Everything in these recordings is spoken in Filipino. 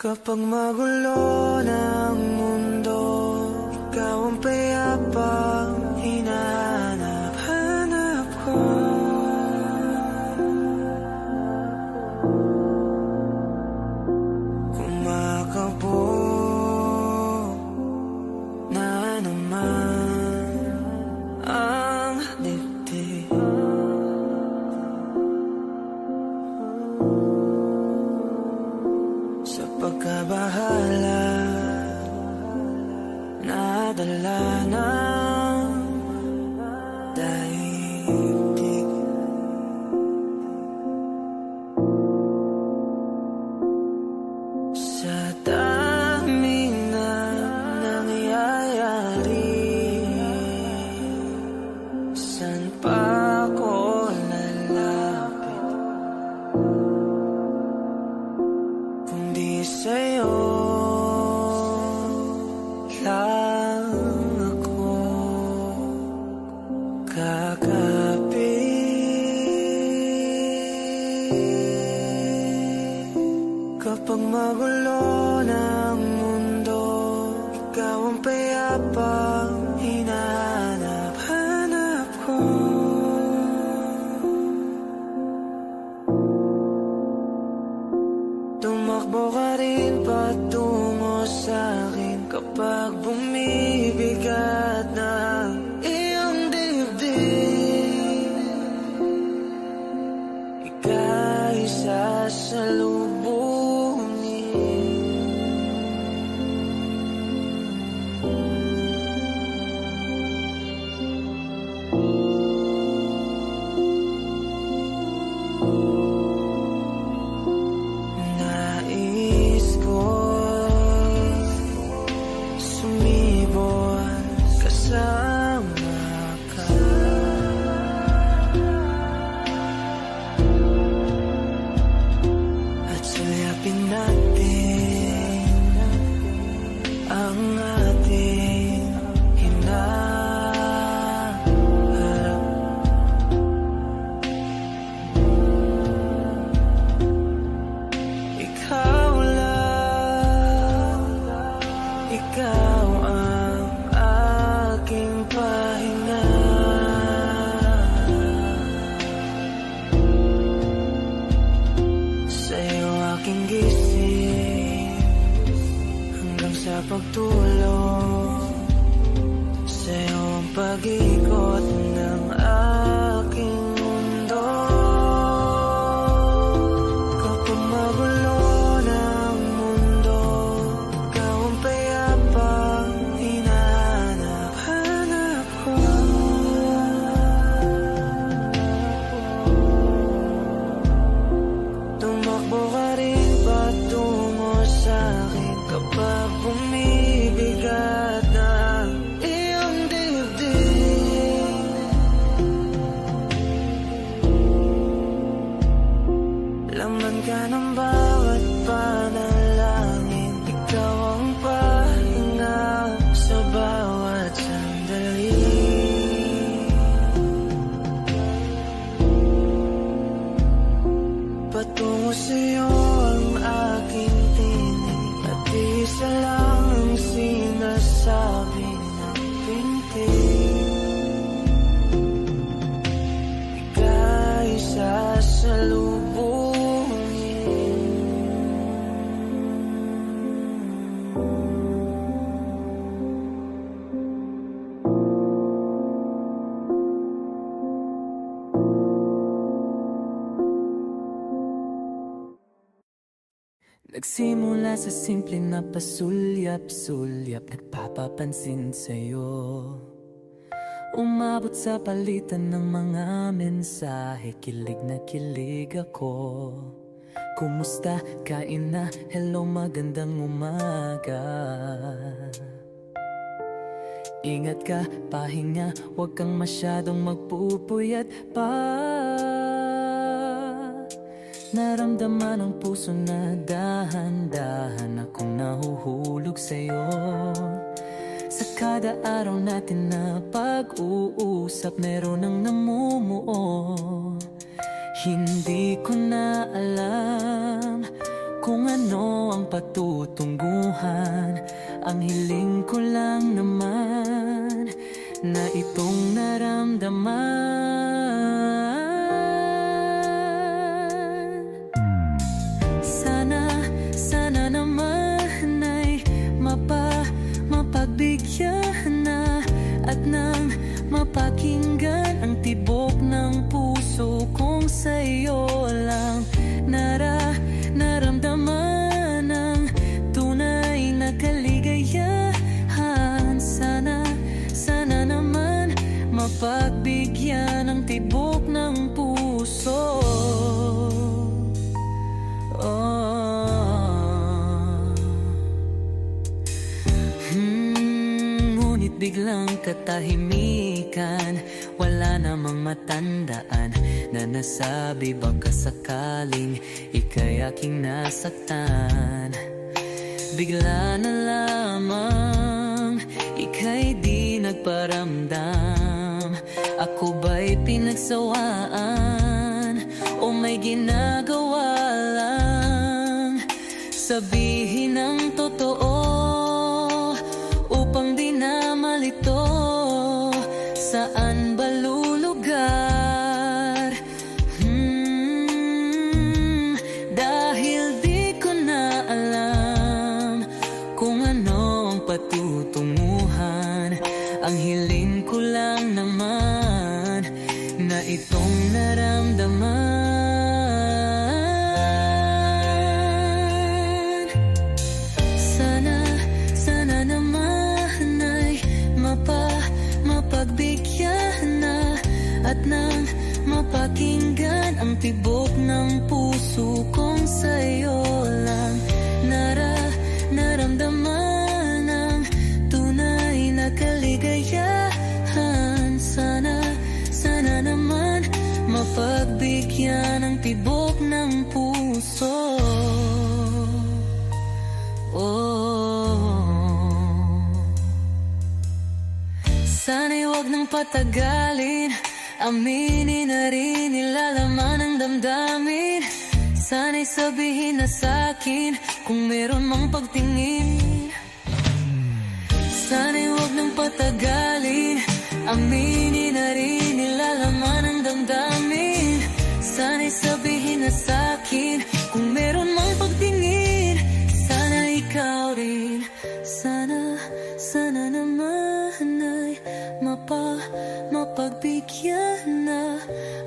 Kapag magulo ng mundo, ikaw ang payapang hinahanap-hanap ko. Kumakabog na naman ang dibdib. Sa pagkabahala, nadala ng daigdig. Sa daming na nangyayari, saan pa ako lalapit kundi sa'yo lang ako kakapit. Kapag magulo ng mundo, ikaw ang payapang hinahanap-hanap ko. Tumakbo ka rin patungo sa'kin kapag bumibigat ng iyong dibdib. Ika'y sasalubungin. Nais ko'y sumibol kasama ka. At suyapin natin ang ating hinaharap. Ikaw lang, ikaw ang aking pahinga. Sa'yo aking gising hanggang sa pagtulog. Sa'yo ang pag-ikot ng aking mundo. Kapag magulo ng mundo, ikaw ang payapang hinahanap-hanap ko. Tumakbo ka rin patungo sa'kin kapag bumibigat ng iyong dibdib. Laman ka ng bawat panalangin, ikaw ang pahinga sa bawat sandali. Patungo sa'yo ang aking tinig, at isa lang ang sinasabi ng pintig. Ika'y Nagsimula sa simple na pasulyap-sulyap, nagpapapansin sa'yo. Umabot sa palitan ng mga mensahe, kilig na kilig ako. Kumusta? Kain na? Hello, magandang umaga. Ingat ka, pahinga, huwag kang masyadong magpupuyat pa. Naramdaman ang puso na dahan-dahan akong nahuhulog sa'yo. Sa kada araw natin na pag-uusap, meron ang namumuo. Hindi ko na alam kung ano ang patutunguhan. Ang hiling ko lang naman na itong naramdaman. Sana naman ay mapagbigyan na at nang mapakinggan ang tibok ng puso kong sa'yo lang naramdaman ang tunay na kaligayahan. Sana naman mapagbigyan ang tibok ng puso. Ngunit biglang katahimikan, wala namang matandaan na nasabi baka sakaling ika'y aking nasaktan. Bigla na lamang ika'y di nagparamdam. Ako ba'y pinagsawaan o may ginagawa lang? Sabihin ang totoo upang di na malito. Saan ba lulugar? Dahil di ko na alam kung ano ang patutunguhan. Ang hiling ko lang naman na itong naramdaman. Sana naman ay mapagbigyan na at nang mapakinggan ang tibok ng puso kong sa'yo lang naramdaman ang tunay na kaligayahan. Sana naman mapagbigyan ang tibok ng puso. Sana'y wag nang patagalin, aminin na rin nilalaman ang damdamin. Sana'y sabihin na sa'kin kung meron mang pagtingin. Sana'y wag nang patagalin, aminin na rin nilalaman ang damdamin. Sana'y sabihin na sa'kin kung meron mang pagtingin. Sana ikaw rin, sana naman ay mapagbigyan na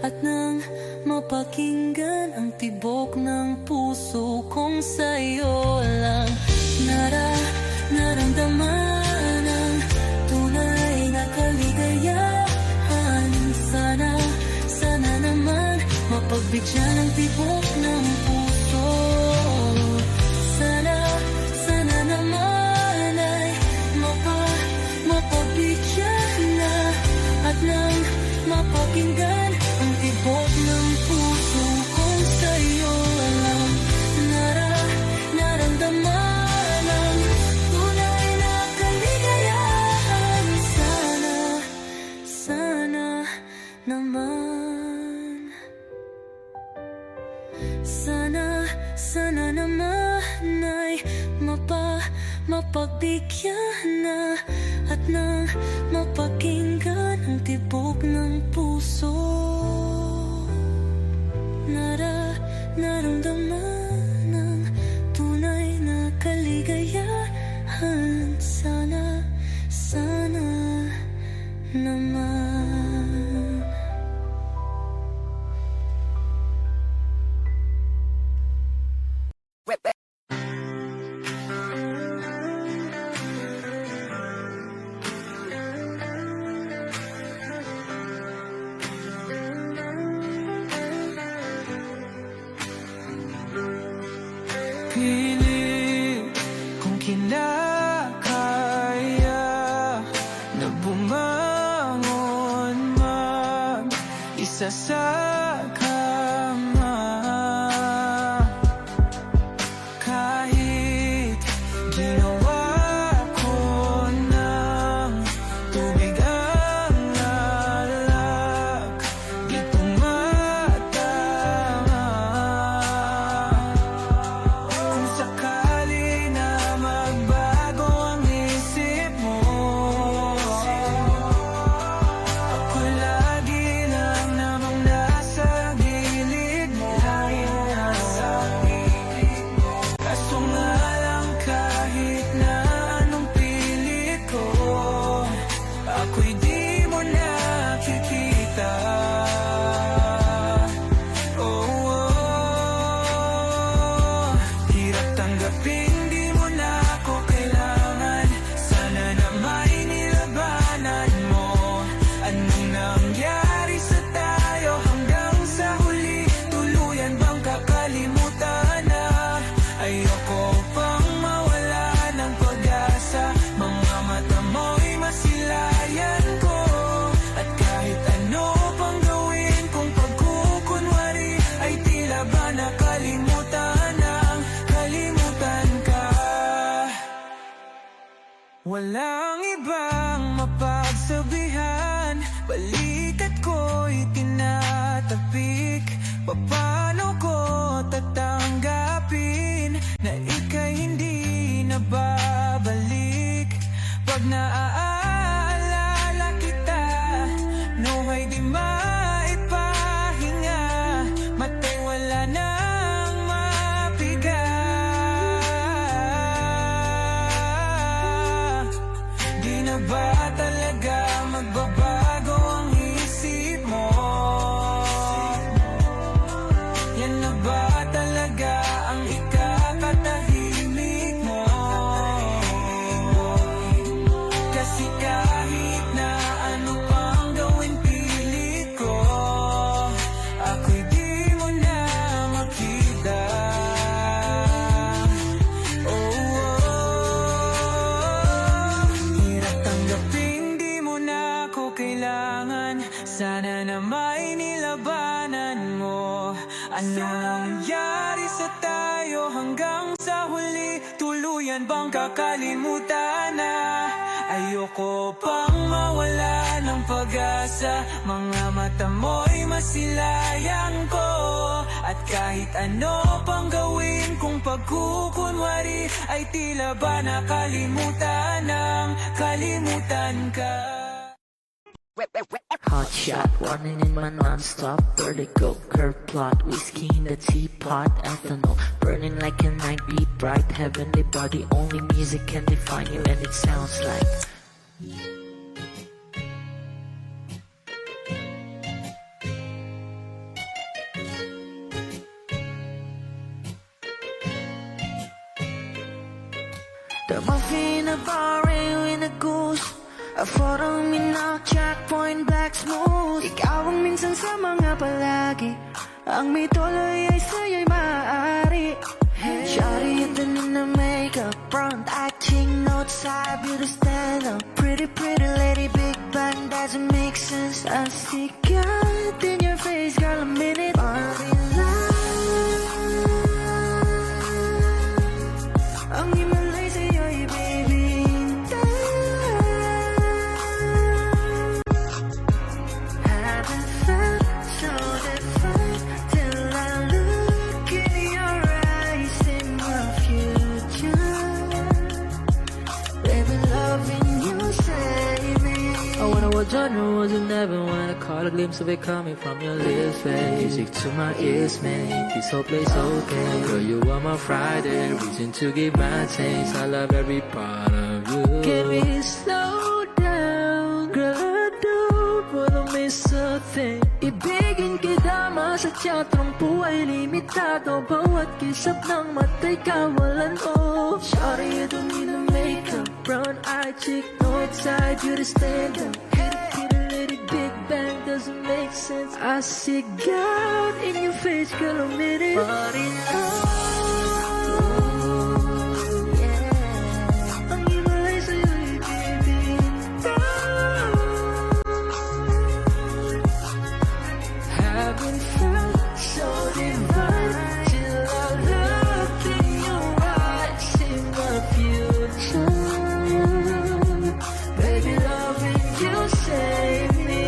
at nang mapakinggan ang tibok ng puso kong sa'yo lang naramdaman ang tunay na kaligayahan. Sana naman mapagbigyan ang tibok ng puso. Sana naman ay mapagbigyan na at nang mapakinggan ang tibok ng puso kong sa'yo lang naramdaman ang tunay na kaligayahan. Sana naman, sana naman ay mapagbigyan na at nang mapakinggan ang tibok ng puso. Naramdaman ang tunay na kaligayahan. Sana naman. Pilit kung kinakaya na bumangon mag-isa sa kama. Kahit ginawa ko ng tubig ang alak, di tumatama. tanggaping di mo na ako kailangan. Sana na may nilabanan mo. Anong nangyari sa tayo hanggang sa huli? Tuluyan bang kakalimutan na? Ayoko pang mawala ng pag-asa. Mga mata mo'y masilayan ko. At kahit ano pang gawin kung pagkukunwari, ay tila ba nakalimutan ang kalimutan ka. Walang ibang mapagsabihan, balikat ko'y tinatapik. Paano ko tatanggapin na ika'y hindi na babalik? Pag naaalala kita, nuhay di maipahinga. Matay wala nang mapiga. Di na ba talaga magbabago ang isip mo? Yan na ba talaga ang ikakatahimik mo? Kasi kahit na ano pang gawin pilit ko, ako'y di mo na makita. Hirap tanggaping di mo na ako kailangan. Sana na may nilabanan mo. Ano nangyari sa tayo hanggang sa huli? Tuluyan bang kakalimutan na? Ayoko pang mawala ng pag-asa. Mga mata mo'y masilayan ko. At kahit ano pang gawin kung pagkukunwari, ay tila ba nakalimutan ng kalimutan ka. Hot shot, running in my non-stop vertigo. Curve plot, whiskey in the teapot, ethanol burning like a night, be bright, heavenly body. Only music can define you, and it sounds like the muffin in a bar in a goose. A photo minok, checkpoint, black smooth. Ikaw ang minsan sa mga palagi. Ang may tuloy ay sa'yo'y maaari. Shawty, ito na makeup, front acting, notes, side, beauty stand up. Pretty, pretty lady, big bang, doesn't make sense. I see God in your face, girl, a minute. Ang himalay sa'yo'y baby. Haven't felt so different till I look in your eyes, in my future. Baby, loving you save me. I wanna watch on your words and never wanna caught a glimpse of it coming from your lips, babe. Music to my ears, make this whole place okay. Girl, you are my Friday, reason to give my taste. I love every part of you. Can we slow down, girl? I don't wanna miss a thing. Ibigin kita, sa teatrong buhay limitado. Bawat kisap ng mata'y kawalan mo. Shawty, you don't need no makeup, brown eye chick, north side, beauty stand up. Big bang doesn't make sense. I see God in your face, girl, a minute. But in love, yeah. Ang himalay sa'yo'y baby. Haven't felt so divine till I look in your eyes, in my future. Baby, loving you save me.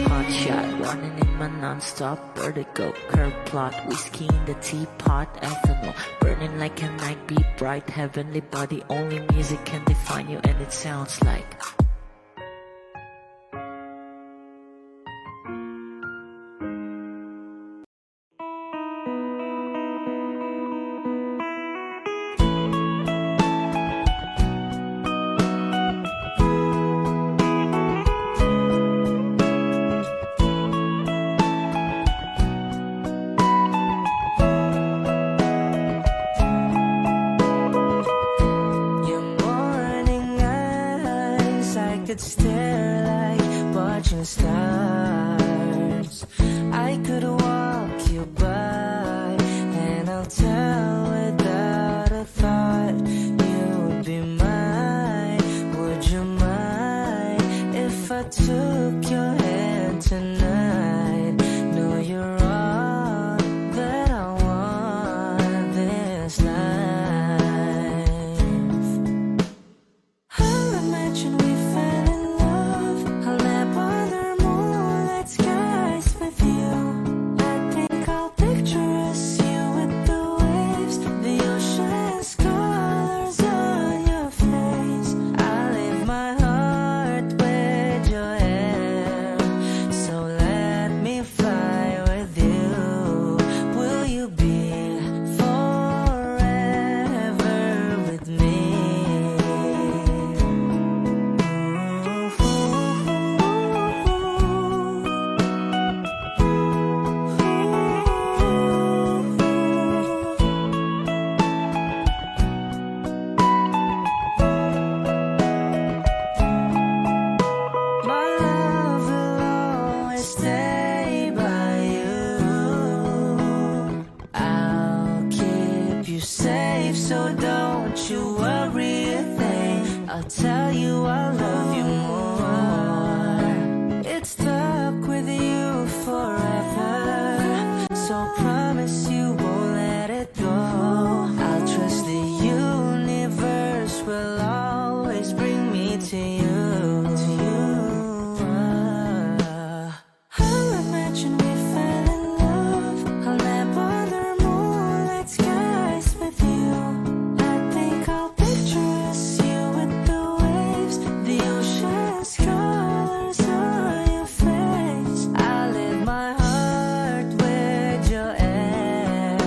Hot shot, running in my non-stop vertigo. Curve plot, whiskey in the teapot, ethanol burning like a night, be bright, heavenly body. Only music can define you, and it sounds like could stare like watching stars. I could walk you by, and I'll tell without a thought you would be mine. Would you mind if I took your hand tonight? No, you're all that I want this life. I'll imagine we fell in love. I'll nap under moonlight skies with you. I think I'll picture us, you with the waves, the ocean's colors on your face. I leave my heart with your hair, so let me fly with you. Will you be forever with me? My love will always stay by you. I'll keep you safe, so don't you worry a thing. I'll tell you I love you more. It's stuck with you forever, so promise you won't let it go. I'll trust the universe will always bring me to you. I'll imagine we fell in love. I'll nap under moonlight skies with you. I think I'll picture us, you with the waves, the ocean's colors on your face. I live my heart with your air,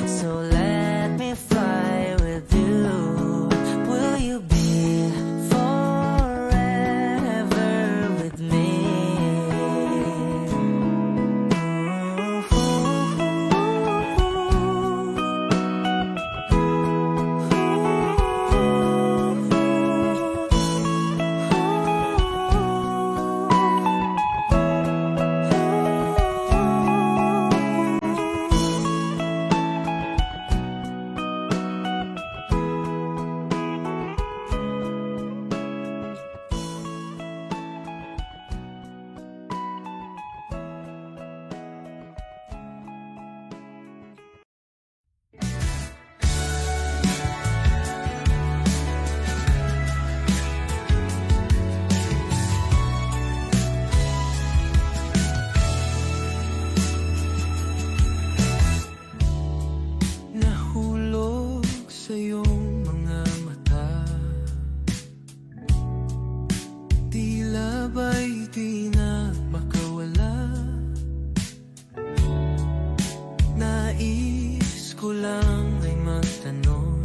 so let me fly with you. Will you be forever with me? Nahulog sa iyong mga mata, tila ba'y di na makawala. Nais ko lang ay magtanong,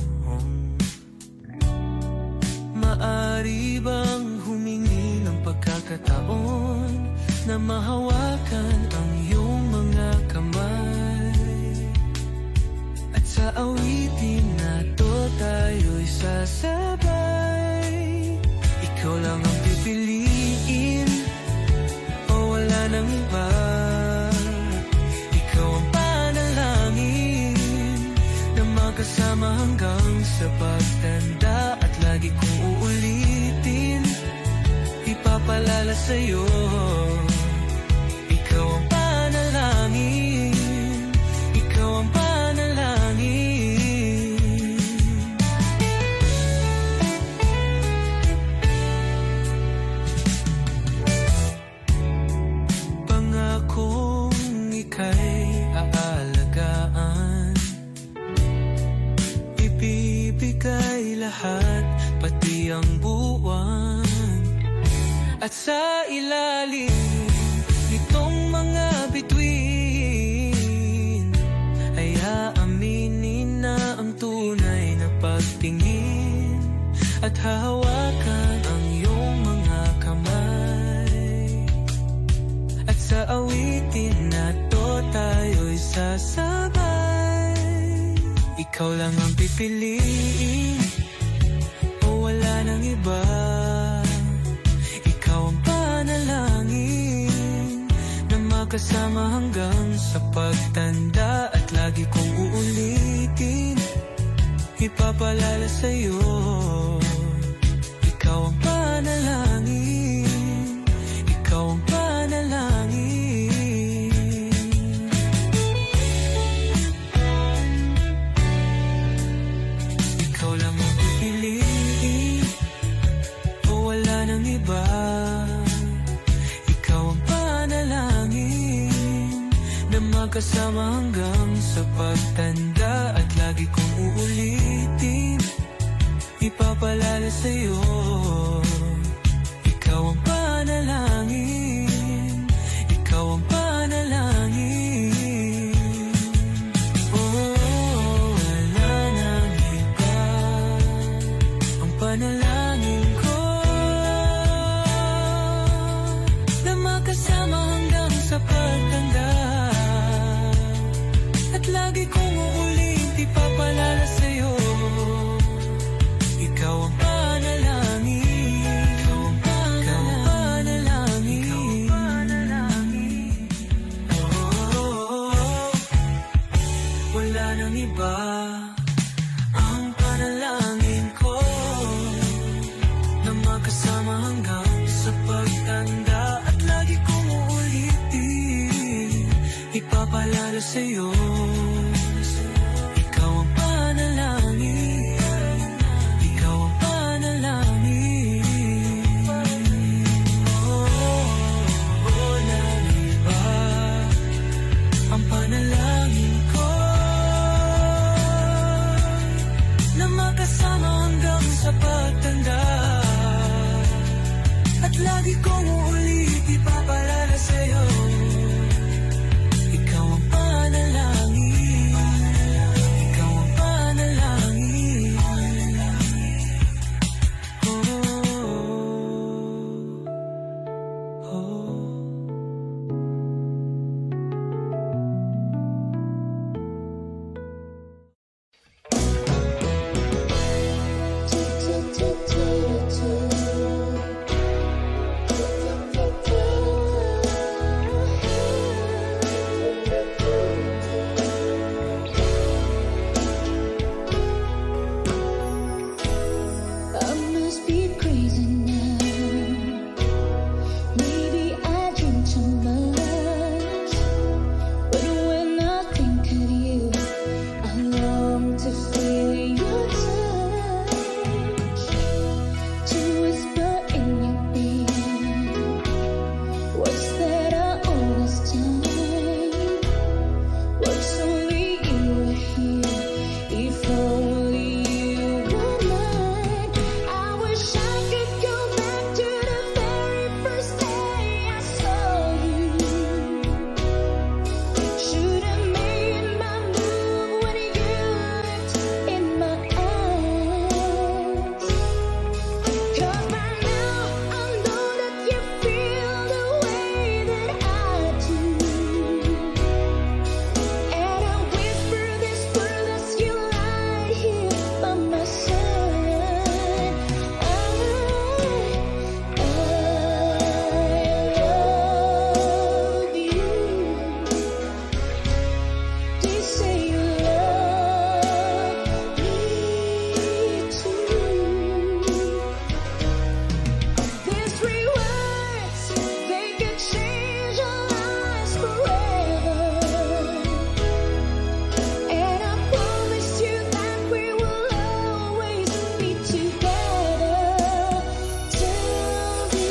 maari bang humingi ng pagkakataon na mahawakan ang iyong mga kamay? At sa awitin na to tayo'y sasabay. Ikaw lang ang pipiliin, o wala nang iba. Ikaw ang panalangin na magkasama hanggang sa pagtanda. At lagi kong uulitin, ipapalala sa'yo. Ikaw ang panalangin, ikaw ang panalangin. Pangakong ika'y aalagaan, ibibigay lahat, pati ang buwan. At sa ilalim nitong mga bituin ay aaminin na ang tunay na pagtingin, at hahawakan ang iyong mga kamay. At sa awitin na to tayo'y sasabay. Ikaw lang ang pipiliin, o wala nang iba. makasama hanggang sa pagtanda. At lagi kong uulitin, ipapalala sa'yo, ikaw ang panalangin, ikaw ang panalangin. Ikaw lang ang pipiliin, o wala nang iba. Ikaw ang panalangin, na magkasama hanggang sa pagtanda. At lagi kong uulitin, ipapalala sa'yo, ikaw ang panalangin, ikaw ang panalangin. Oh, wala nang iba, ang panalangin ko, na makasama hanggang sa pagtanda. At lagi kong uulit, ipapalala sa'yo, ikaw ang panalangin, ikaw ang panalangin, ikaw ang panalangin. Oh, wala nang iba, ang panalangin ko, na makasama hanggang sa pagtanda. At lagi kong uulitin, ipapalala sa'yo, ikaw ang panalangin, ikaw ang panalangin. Oh, wala nang iba, ang panalangin ko, na makasama hanggang sa pagtanda. At lagi kong uulit, ipapalala sa'yo, ikaw ang panalangin, ikaw ang panalangin. Oh, oh. I must be crazy now. Maybe I drink too much. But when I think of you, I long to feel your touch, to whisper in your ear words that are always time. Words only you were here. If only you were mine. I wish I could go back to the very first day I saw you. Should have made my move when you looked in my eyes. 'Cause by now I know that you feel the way that I do. And I whisper this word as you lie here by my side. I love you. Do you say you love me too? These 3 words, they can change our lives forever. And I promise you that we will always be together till the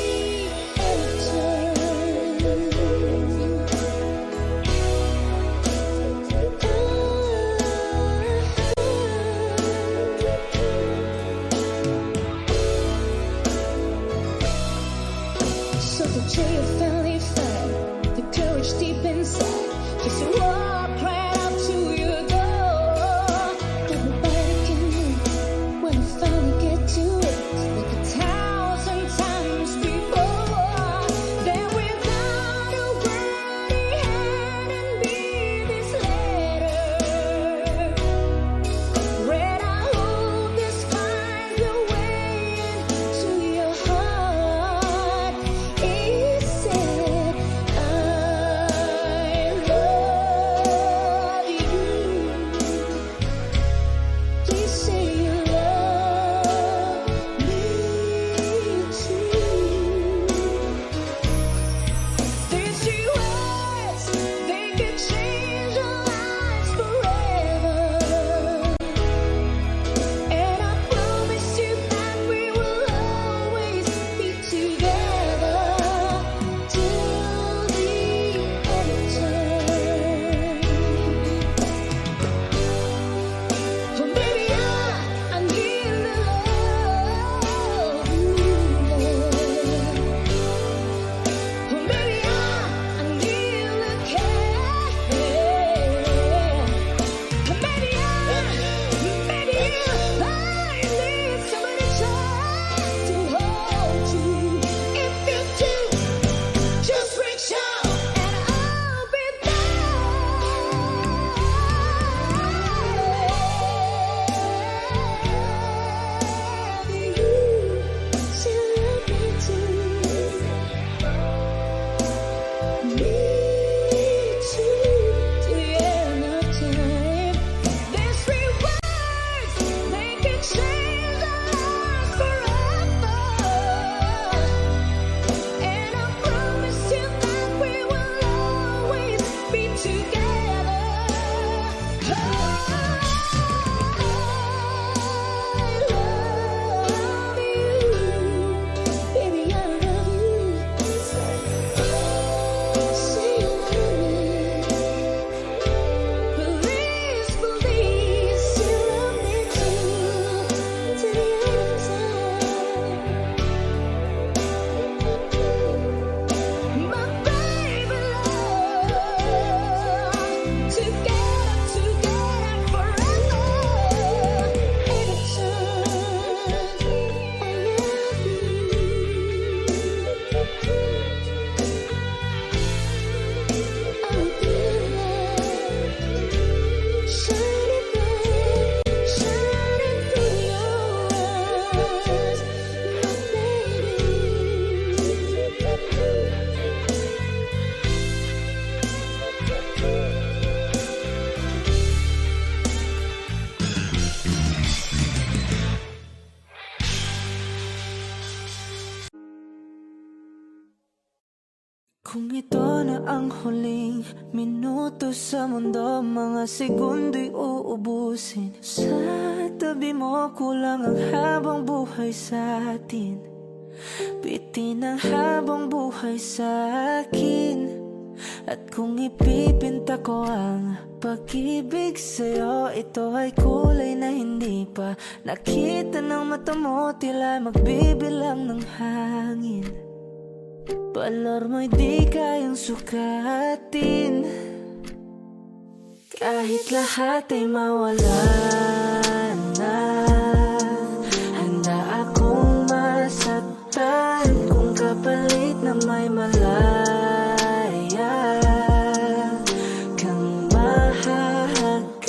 So today you finally find the courage deep inside, just to walk right up to your door. That nobody can leave when you finally get to it, like 1,000 times before. Then without a word, he handed me this letter. Read, I hope this finds a way into your heart. It said, I Kung ito na ang huling minuto sa mundo, mga segundo'y uubusin. Sa tabi mo, kulang ang habang buhay sa atin. Bitin ang habang buhay sa akin. At kung ipipinta ko ang pag-ibig sa'yo, ito ay kulay na hindi pa nakita ng mata mo, tila magbibilang ng hangin. Balor mo'y di kayang sukatin. Kahit lahat ay mawala na, handa akong masaktan kung kapalit na may malaya kang mahahagan.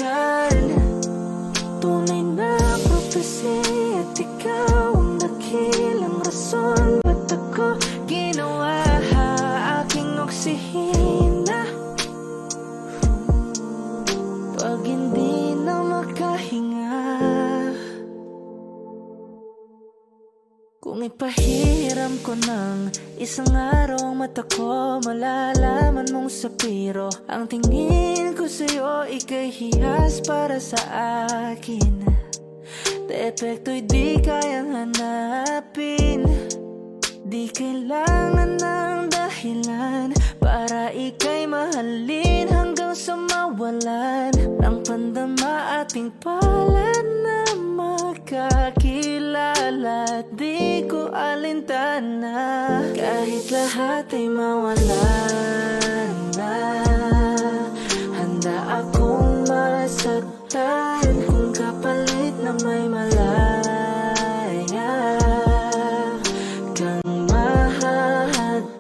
Tunay na prophecy at ikaw ang dakilang rason ba't ako ginawa aking oksihina. Pag hindi na makahinga, kung ipahiram ko ng isang araw ang mata ko, malalaman mong sapiro ang tingin ko sa'yo, ika'y hiyas para sa akin. Depekto'y di kayang hanapin. Di kailangan ng dahilan para ika'y mahalin hanggang sa mawalan ng pandama ating palad na magkakilala. Di ko alintana kahit lahat ay mawalan na, handa akong masaktan kung kapalit na may malaya kang mahahagan.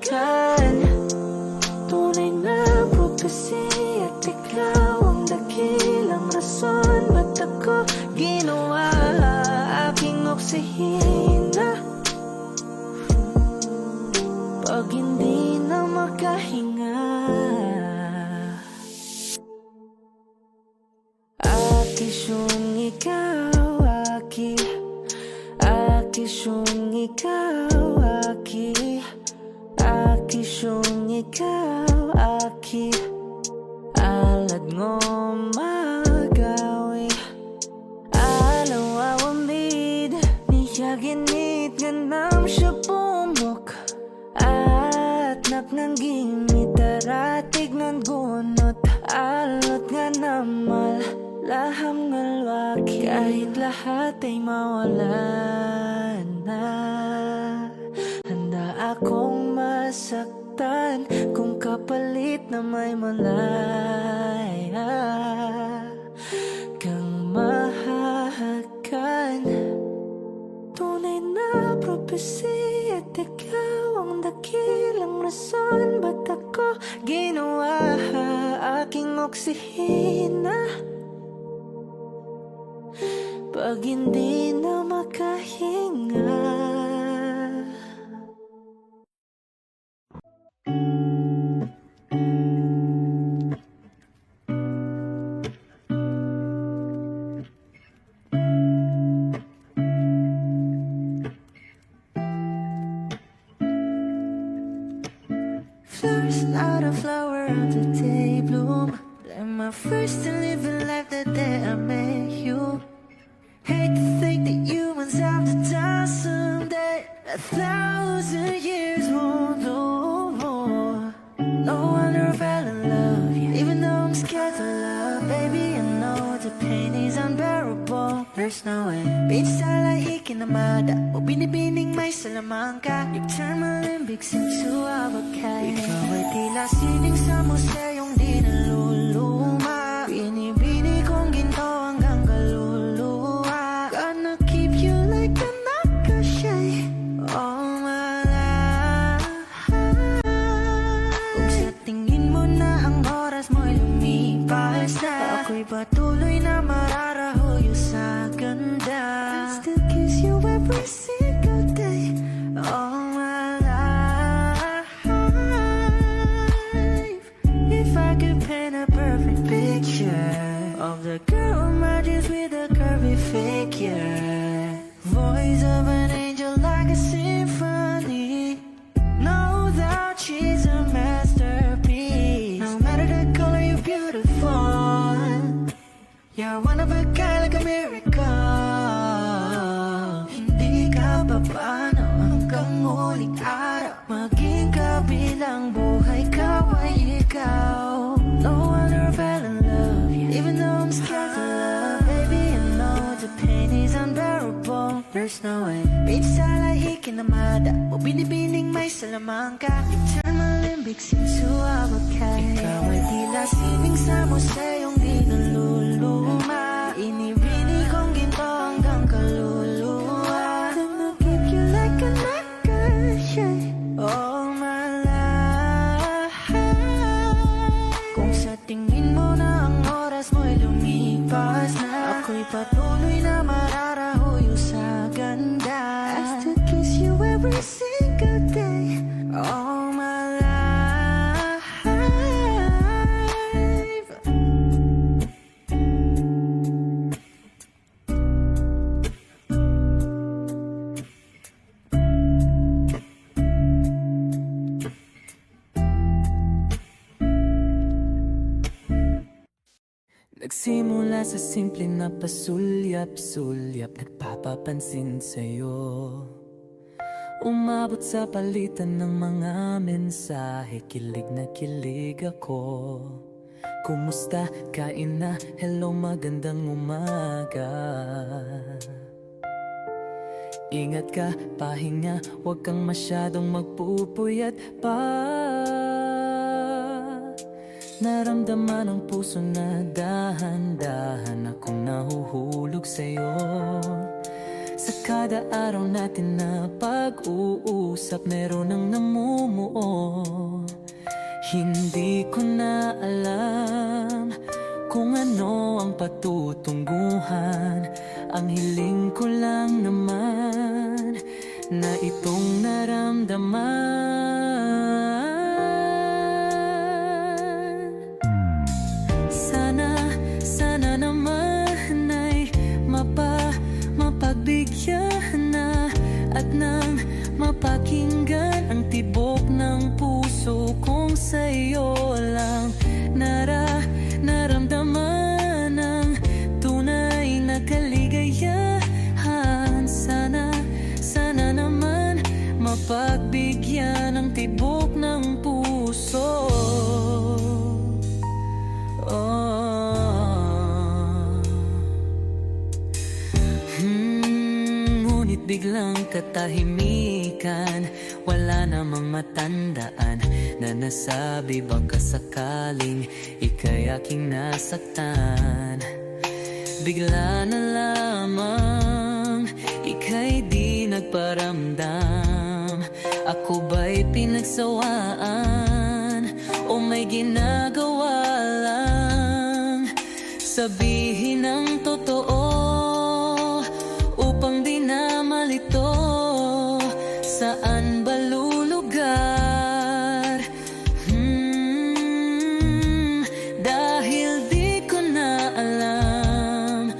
Tunay na prophecy at ikaw ang dakilang rason ba't ako ginawa aking oksihina. Pag hindi na makahinga, akisyong ikaw, aki akisyong ikaw, aki akisyong ikaw, aki alad ngo magawi alaw awamid niyaginit ganam siya pumok at napnanggimit aratig ng gunot alot nga namal laham ngalwaki. Kahit lahat ay mawalan na, handa akong masaktan kung kapalit na may malaya kang mahahagan. Tunay na prophecy at ikaw ang dakilang rason ba't ako ginawa aking oksihina. Pag hindi na makahinga, flowers not a flower of the day bloom. Like my first to live a life the day I met you. Hate to think that humans have to die someday. 1,000 years won't know more. No wonder I fell in love, yeah. Even though I'm scared to love, baby, I know the pain is unbearable. There's no way. Bitch, salay ikinamada o binibining may salamangka. You turn my limbics into avocado. Ikaw ay tila sining sa museyong di naluluma. Binibini kong ginto hanggang kaluluwa. Gonna keep you like a nakashay all my life. Kung sa tingin mo na ang oras mo'y lumipas na, ako'y patuloy na mararahuyo sa ganda. I still kiss you every single day all my life. If I could paint a perfect picture of the girl in my dreams with a curvy figure, voice of an angel like a symphony, no doubt she's a man. paano hanggang muling araw maging kabilang buhay ka ay ikaw. No wonder I fell in love, yeah. Even though I'm scared to love, baby I know the pain is unbearable. There's no way Pinsala ikinamada mo binibining may salamangka. Turn malimbik sinsuawagkay. Ikaw ay tila sining sa museyong di naluluma. Inibini kong ginto hanggang kaluluwa. I'ma keep you like a necklace, yeah. All my life. Kung sa tingin mo na ang oras mo'y lumipas na, ako'y patuloy na mararahuyo sa ganda. I still kiss you every single day. All my life. Nagsimula sa simple na pasulyap-sulyap, nagpapapansin sa'yo. Umabot sa palitan ng mga mensahe, kilig na kilig ako. Kumusta? Kain na? Hello, magandang umaga. Ingat ka, pahinga, huwag kang masyadong magpupuyat pa. Naramdaman ang puso na dahan-dahan akong nahuhulog sa'yo. Sa kada araw natin na pag-uusap, meron ang namumuo. Hindi ko na alam kung ano ang patutunguhan. Ang hiling ko lang naman na itong naramdaman. Sana naman ay mapagbigyan na at nang mapakinggan ang tibok ng puso kong sa'yo lang naramdaman ang tunay na kaligayahan. Sana naman mapagbigyan ang tibok ng puso. Ngunit biglang katahimikan, wala namang matandaan na nasabi baka sakaling ika'y aking nasaktan. Bigla na lamang ika'y di nagparamdam. Ako ba'y pinagsawaan o may ginagawa lang? Sabihin ang totoo upang di na malito. Saan ba lulugar? Dahil di ko na alam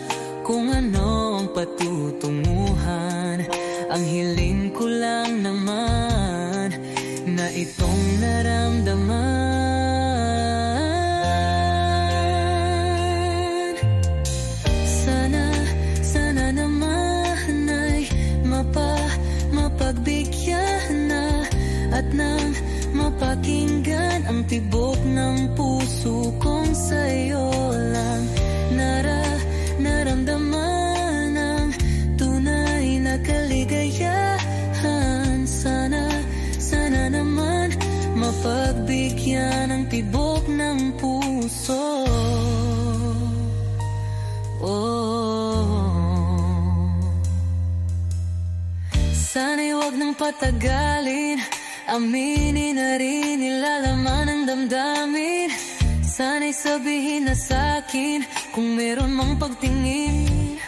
kung ano ang patutunguhan. Ang hiling ko lang naman na itong naramdaman. Sana naman ay mapagbigyan na at nang mapakinggan ang tibok ng puso kong sa'yo lang naramdaman ang tunay na kaligayahan. Sana naman mapagbigyan ang tibok ng puso. Sana'y wag nang patagalin, aminin na rin nilalaman ng damdamin. Sana'y sabihin na sa'kin kung meron mang pagtingin.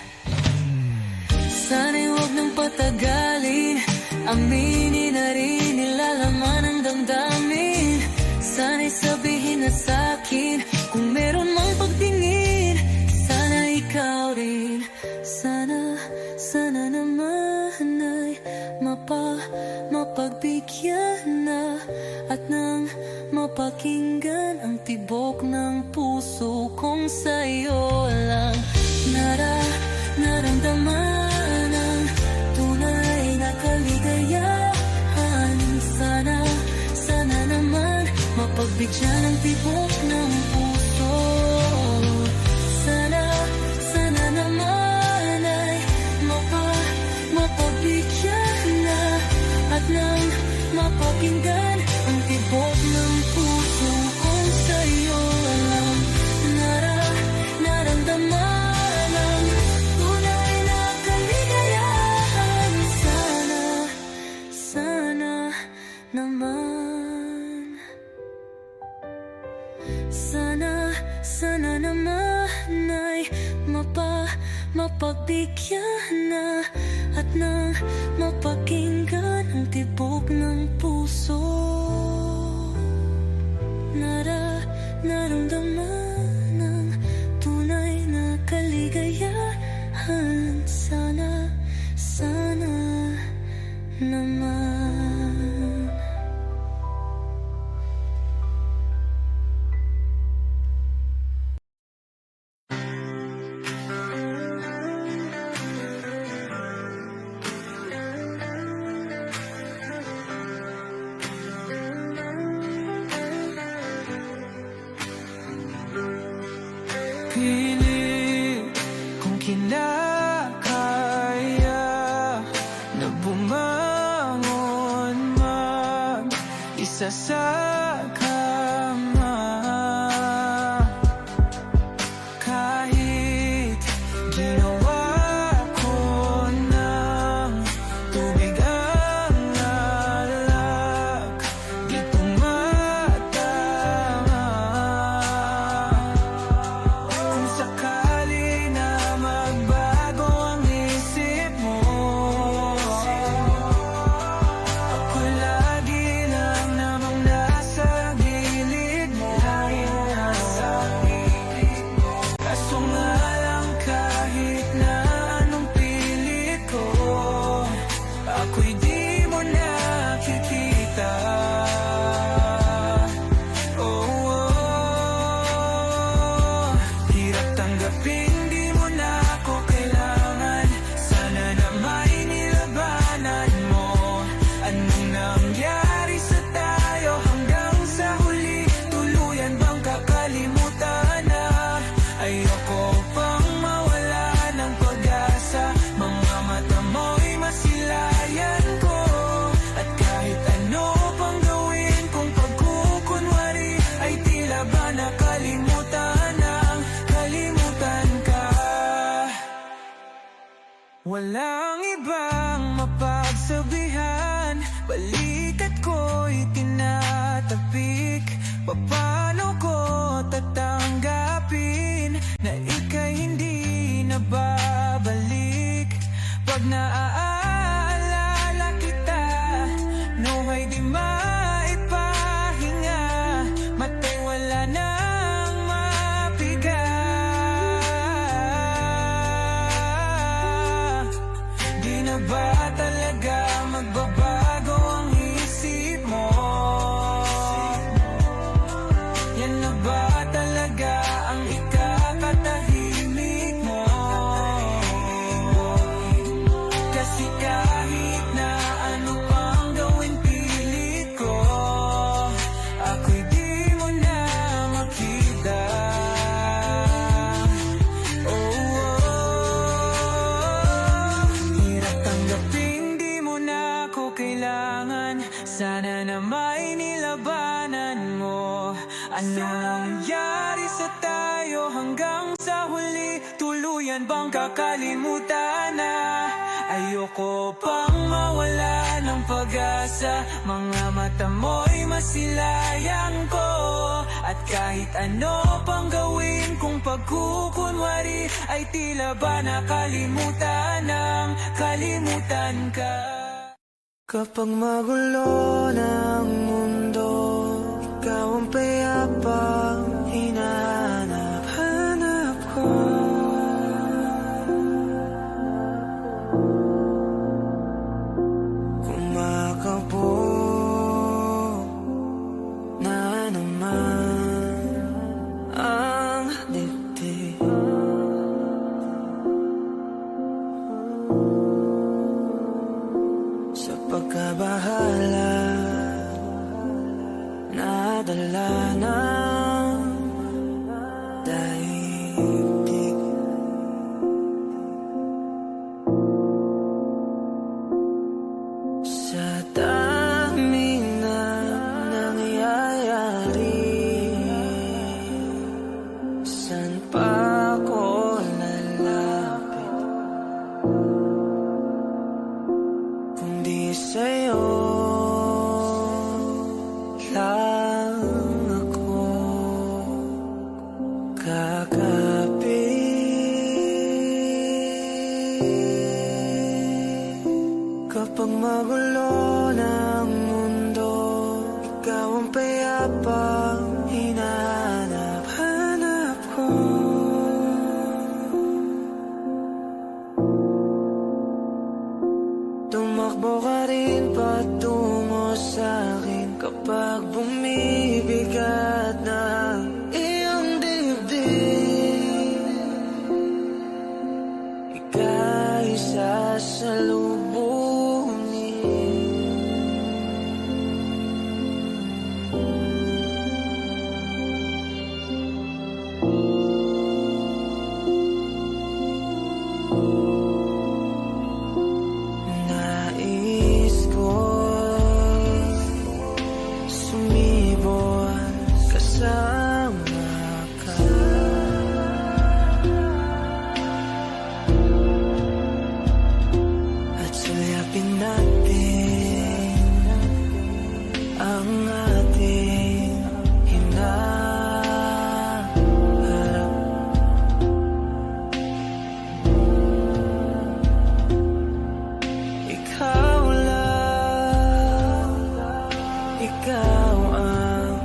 Sana'y wag nang patagalin, aminin na rin nilalaman ng damdamin. Sana'y sabihin na sa'kin kung meron mang pagtingin. Sana ikaw rin, sana naman ay mapagbigyan na at nang mapakinggan ang tibok ng puso kong sa'yo lang naramdaman ang tunay na mapakinggan ang tibok ng puso kong sa'yo alam. Naramdaman ang tunay na kaligayahan. Sana naman. Sana naman ay mapagbigyan na at nang mapakinggan ang tibok ng puso. Naramdaman ang tunay na kaligayahan. Sana naman. Pilit kung kinakaya na bumangon mag-isa sa kama. Kahit ginawa ko ng tubig ang alak, di tumatama. Kung sakali na magbago ang isip mo, ako lagi lang namang nasa gilid mo. Kaso nga lang kahit na anong pilit ko, ako'y di mo nakikita. Hirap tanggapin, di mo na ako kailangan. Sana na may nilabanan mo. Anong nangyari sa tayo hanggang sa huli? Tuluyan bang kakalimutan na? Ayoko pang mawala ng pag-asa. Mga mata mo'y masilayan ko. At kahit ano pang gawin kung pagkukunwari, ay tila ba nakalimutan ang kalimutan ka. Walang ibang mapagsabihan, balikat ko'y tinatapik. Paano ko tatanggapin na ika'y hindi na babalik? Pag naaalala kita, nuhay di maipahinga. Mata'y wala nang mapiga. Di na ba talaga magbabago ang isip mo? Yan na ba talaga ang ikakatahimik mo? Kasi kahit na ano pang gawin pilit ko, ako'y di mo na makita. Hirap tanggapin, di mo na ako kailangan. Sana na may nilabanan mo. Ano nangyari sa tayo hanggang sa huli? Tuluyan bang kakalimutan na? Ayoko pang mawala ng pag-asa. Mga mata mo'y masilayan ko. At kahit ano pang gawin kung pagkukunwari, ay tila ba nakalimutan ng kalimutan ka. Kapag magulo ng mundo, ikaw ang payapang hinahanap ko. Kumakabo na naman ang dibdib. Sa pagkabahala, nadala ng daigdig. Sa daming na sa'yo lang ako kakapit. Kapag magulo ng mundo, ikaw ang payapang hinahanap-hanap ko. Tumakbo ka rin patungo sa'kin kapag bumibigat na iyong dibdib. Ika'y sasalubungin. Nais ko'y sumibol kasama ka. At suyapin natin ang ating hinaharap. Ikaw lang, ikaw ang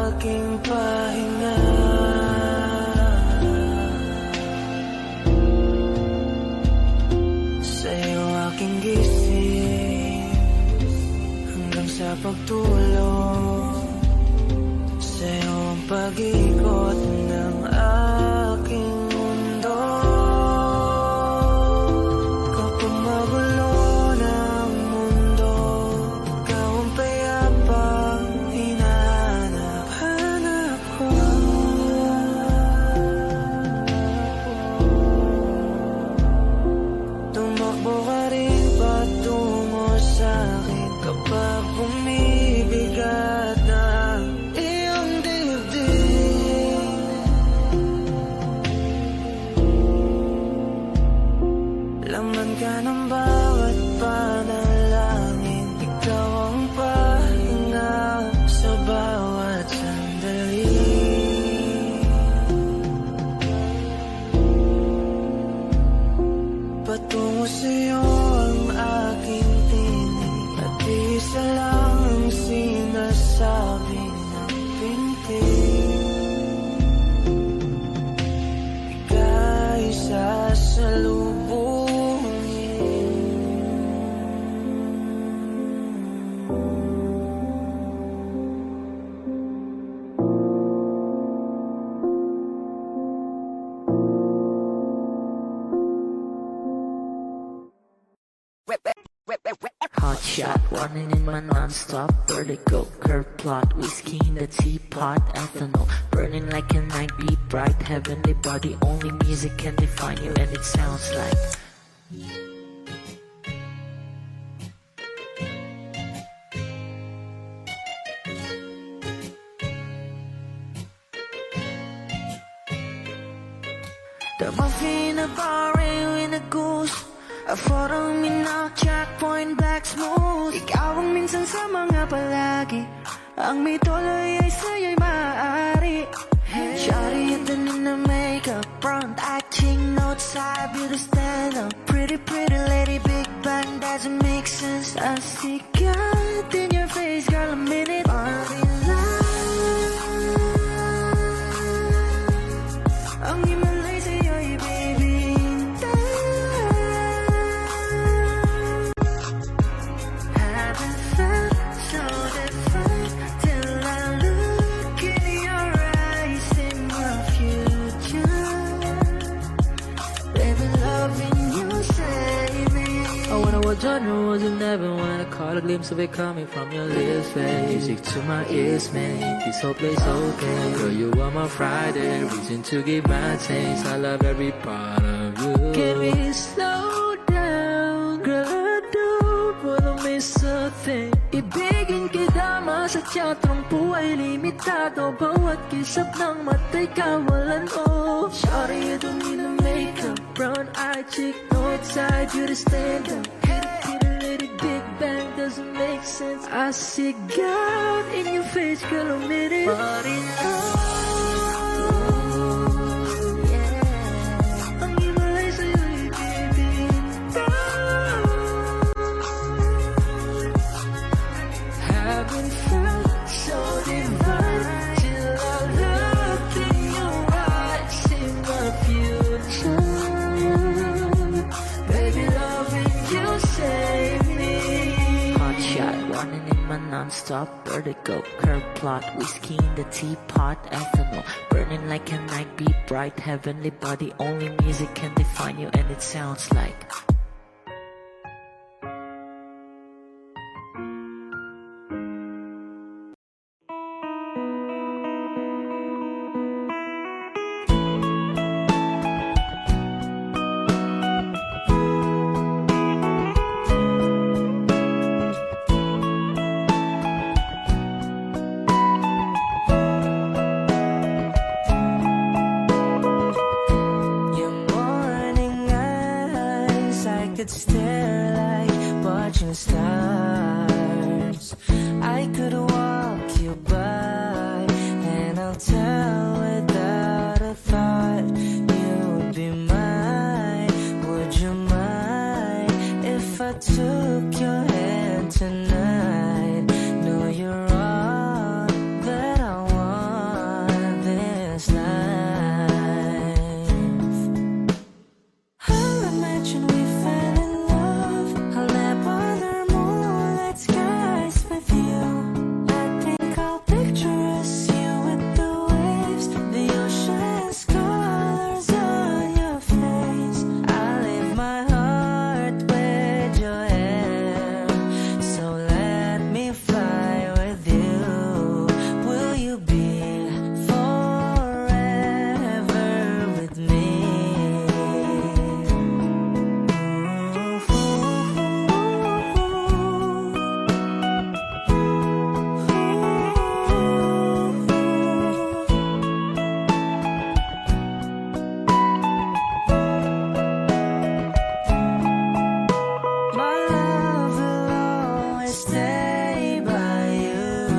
aking pahinga. Sa'yo aking gising hanggang sa pagtulog. Sa'yo ang pag-ikot ng aking mundo. Kapag magulo ng mundo, ikaw ang payapang hinahanap-hanap ko. Tumakbo ka rin patungo sa'kin kapag bumibigat na iyong dibdib. Laman ka ng bawat panalangin, ikaw ang pahinga sa bawat sandali. Patungo sa'yo ang aking tinig, at isa lang ang sinasabi ng pintig. Ika'y Hot shot, running in my non-stop vertigo. Curve plot, whiskey in the teapot, ethanol burning like a night beat, bright heavenly body. Only music can define you, and it sounds like the muffin in a bar in a goose. A photo mina, checkpoint, black smooth. Ikaw ang minsan sa mga palagi, ang may tuloy ay sa'yo'y maaari. Shawty at the in the makeup, front acting, notes, side, beauty stand up. Pretty, pretty lady, big bang, doesn't make sense. I see God in your face, girl, a minute. Party line, ang himalay sa'yo'y baby. Haven't felt so different till I look in your eyes, in my future. Baby, loving you save me. Oh, when I was younger, wasn't never when I caught a glimpse of it coming from your lips, babe. Music to my ears, make this whole place okay. Girl, you are my Friday, reason to give my taste. I love every part of you. Can we slow down, girl? I don't wanna miss a thing. Ibigin kita, masadya, trangpo ay limitado. Bawat kisap ng mata'y kawalan, oh. Sorry, you don't need to make up. Brown eye chick, north side, you to stand up. Hit a little big sense. I see God in your face, girl, a minute. But enough. Yeah. Ang iba'y sa'yo'y bibitaw. Haven't felt so divine till I look in your eyes, see my future. Baby, loving you save me. Hot shot, running in my non-stop vertigo. Curve plot, whiskey in the teapot, ethanol burning like a night, be bright, heavenly body. Only music can define you, and it sounds like. Your morning eyes, I could stare like watching stars. I could walk you by, and I'll tell without a thought you'd be mine. Would you mind if I took your hand tonight? No, you're all that I want this life. I'll imagine we fell in love. I'll nap under moonlit skies with you. I think I'll picture us, you with the waves, the ocean's colors on your face. I'll leave my heart with your hair, so let me fly with you. Will you be forever with me? My love will always stay by you.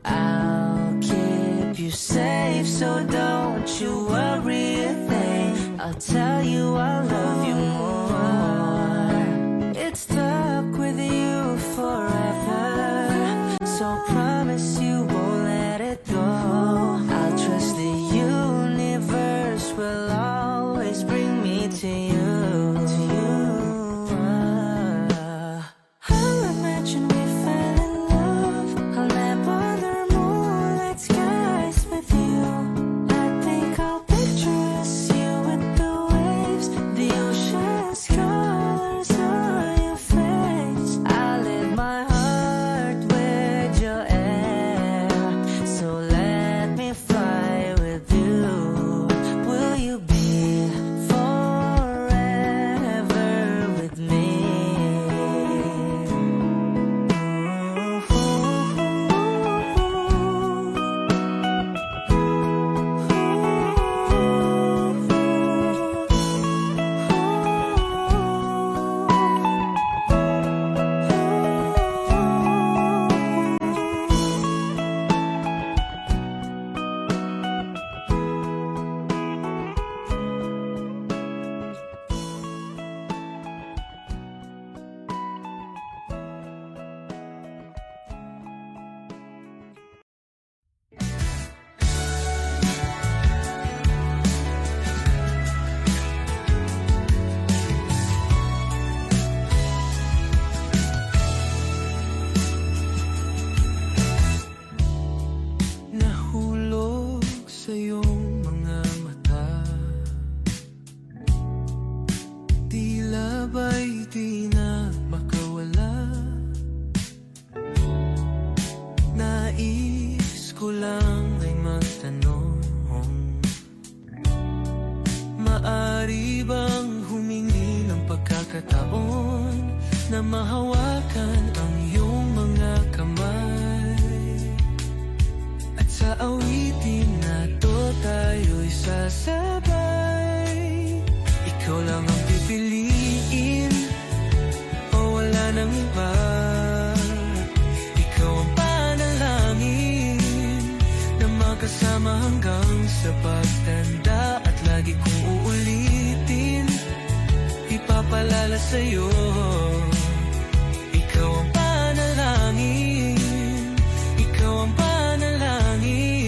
I'll keep you safe, so don't you worry a thing. I'll tell you I love you more. It's stuck with you forever, so promise you won't let it go. I'll trust the universe will always bring me to you. I'll imagine we fell in love. I'll nap under moonlit skies with you. I think I'll picture us, you with the waves, the ocean's colors on your face. I'll leave my heart with your air, so let me fly with you. Will you be forever with me? Nahulog sa iyong mga mata, tila ba'y di na makawala. Nais ko lang ay magtanong, maari bang humingi ng pagkakataon na mahawakan ang iyong mga kamay? At sa awitin na to tayo'y sasabay. Ikaw lang ang pipiliin, o wala nang iba. sa'yo. Ikaw ang panalangin, ikaw ang panalangin.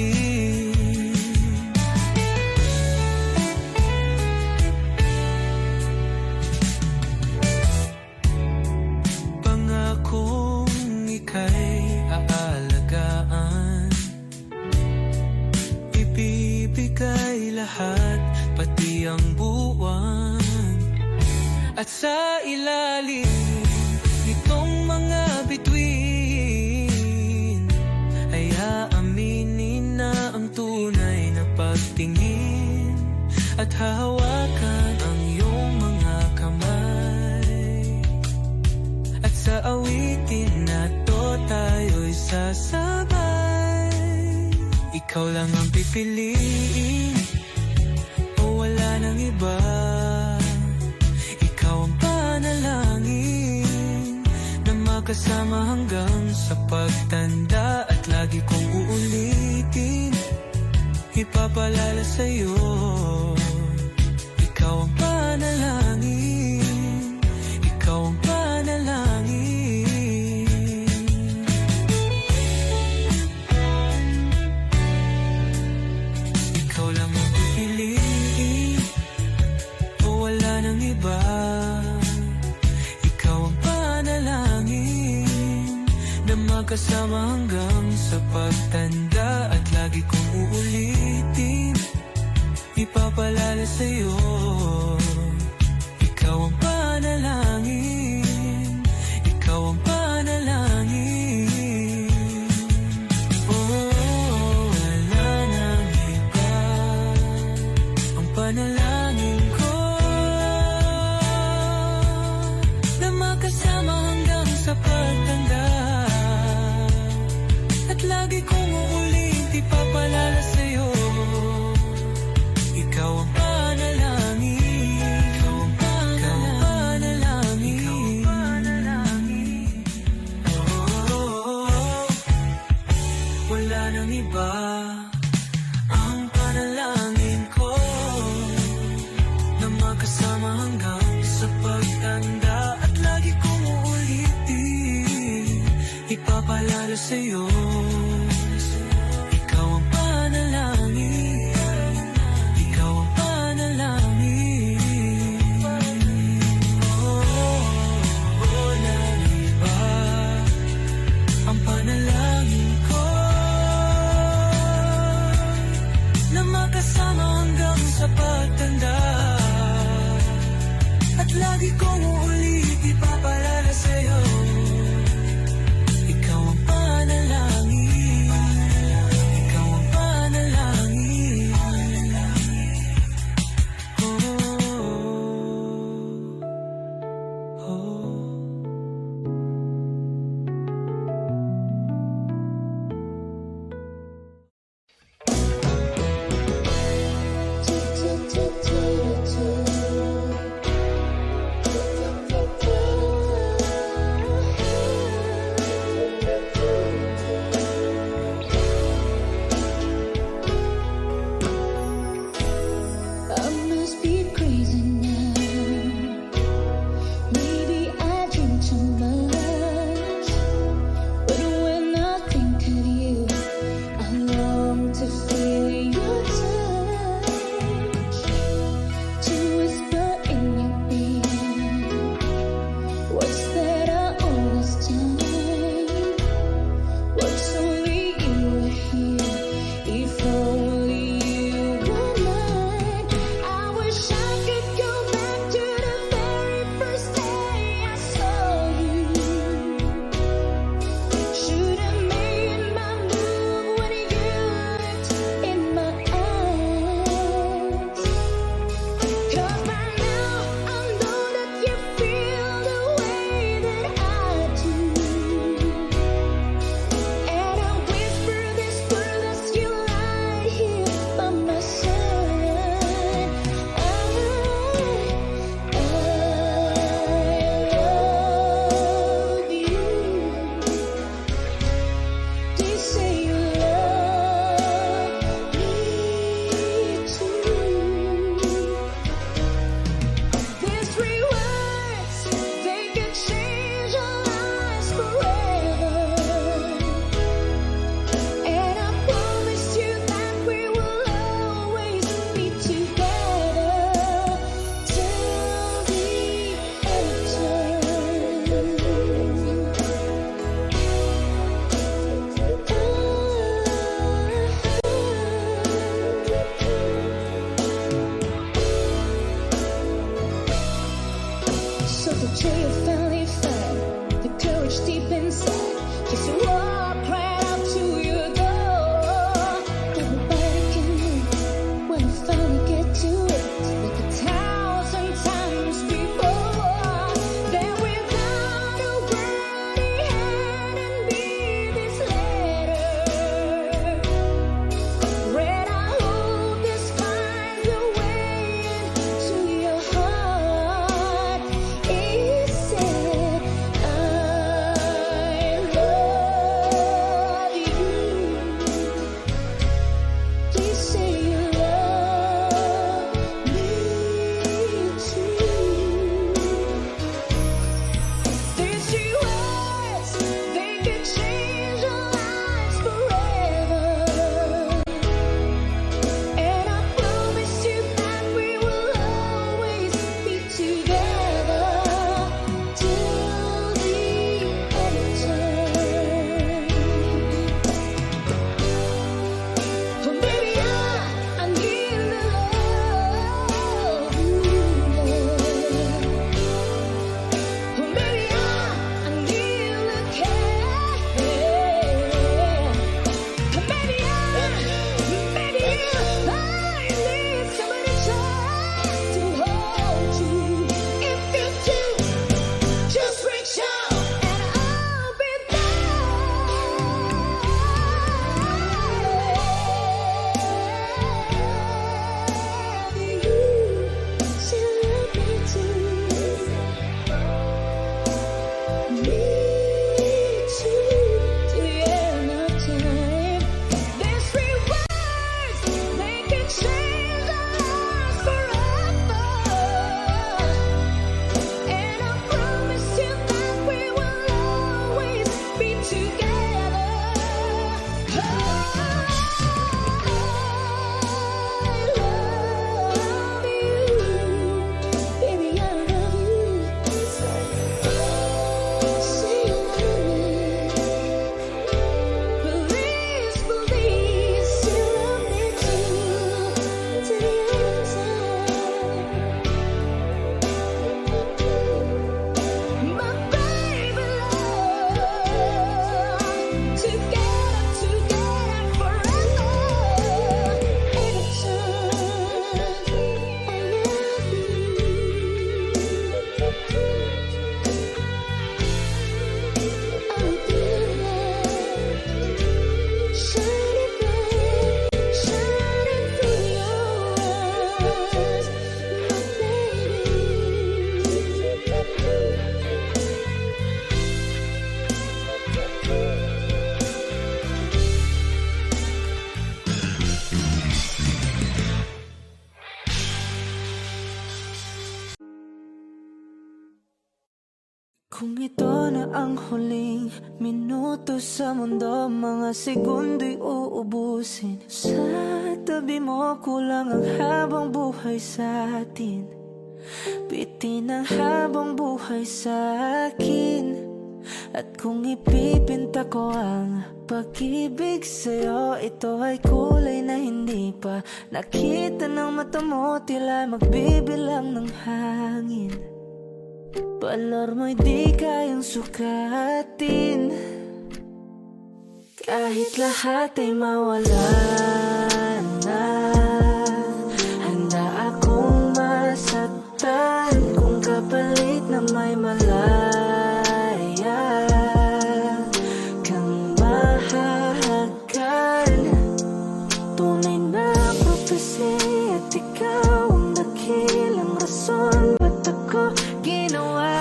Pangakong ika'y aalagaan, ibibigay lahat, pati ang buwan. At sa ilalim nitong mga bituin ay aaminin na ang tunay na pagtingin, at hahawakan ang iyong mga kamay. At sa awitin na to tayo'y sasabay. Ikaw lang ang pipiliin, o wala nang iba. Ikaw ang panalangin na makasama hanggang sa pagtanda. At lagi kong uulitin, ipapalala sa'yo. Ikaw ang panalangin, ikaw ang panalangin. Ikaw lang ang pipiliin, o wala nang iba. Ikaw ang panalangin na magkasama hanggang sa pagtanda. At lagi kong uulitin, ipapalala sa'yo. Ikaw ang panalangin, ikaw ang panalangin. Oh, wala nang iba, ang panalangin ko na makasama hanggang sa pagtanda. At lagi kong uulit, ipapalala sa'yo. Ikaw ang panalangin, ikaw ang panalangin, ikaw ang panalangin. Oh, wala nang iba, ang panalangin ko na makasama hanggang sa pagtanda. At lagi kong uulitin, ipapalala sa'yo. Ikaw ang panalangin, ikaw ang panalangin. Oh, walang iba, ang panalangin ko na makasama hanggang sa pagtanda. At lagi kong uulit, ipapalala sa'yo. Ikaw ang panalangin. reach deep inside, just to walk right out to your door. Everybody can move when you finally get to it, like 1,000 times before. Then without a word, he handed me this letter. Read, I hope this finds a way into your heart. It said, I love you. Please say you love me too. These 3 words, they could change our lives forever. And I promise you that we will always be together till the end of time. Oh baby, I need to love you. Oh baby, I need to care. Oh baby, I need somebody just to hold you. If you do, just reach out and I'll be there. You still love me too. Me too, till the end of time. These 3 words, they can change our lives forever. And I promise you that we will always be together. I love you, baby, I love you. Say you love me. Please, please, you love me too, till the end of time. My baby love, together forever. Anytime, I love you. Oh dear love, shining bright, shining through your eyes, my Kung ito na ang huling minuto sa mundo, mga segundo'y uubusin. Sa tabi mo kulang ang habang buhay sa atin. Bitin ang habang buhay sa akin. At kung ipipinta ko ang pag-ibig sa'yo, ito ay kulay na hindi pa nakita ng mata mo, tila magbibilang ng hangin. Balor mo'y di kayang sukatin, kahit lahat ay mawala na. Handa akong masaktan kung kapalit na may malaya kang mahahagan. Tunay na prophecy at ikaw ang dakilang rason ba't ako ginawa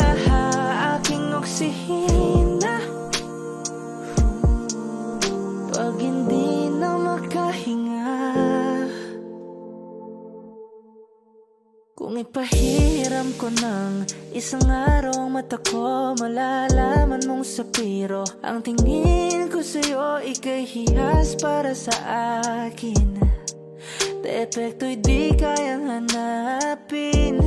aking oksihina. Pag hindi na makahinga, kung ipahiram ko ng isang araw ang mata ko, malalaman mong sapiro ang tingin ko sa'yo, ika'y hiyas para sa akin. Depekto'y di kayang hanapin,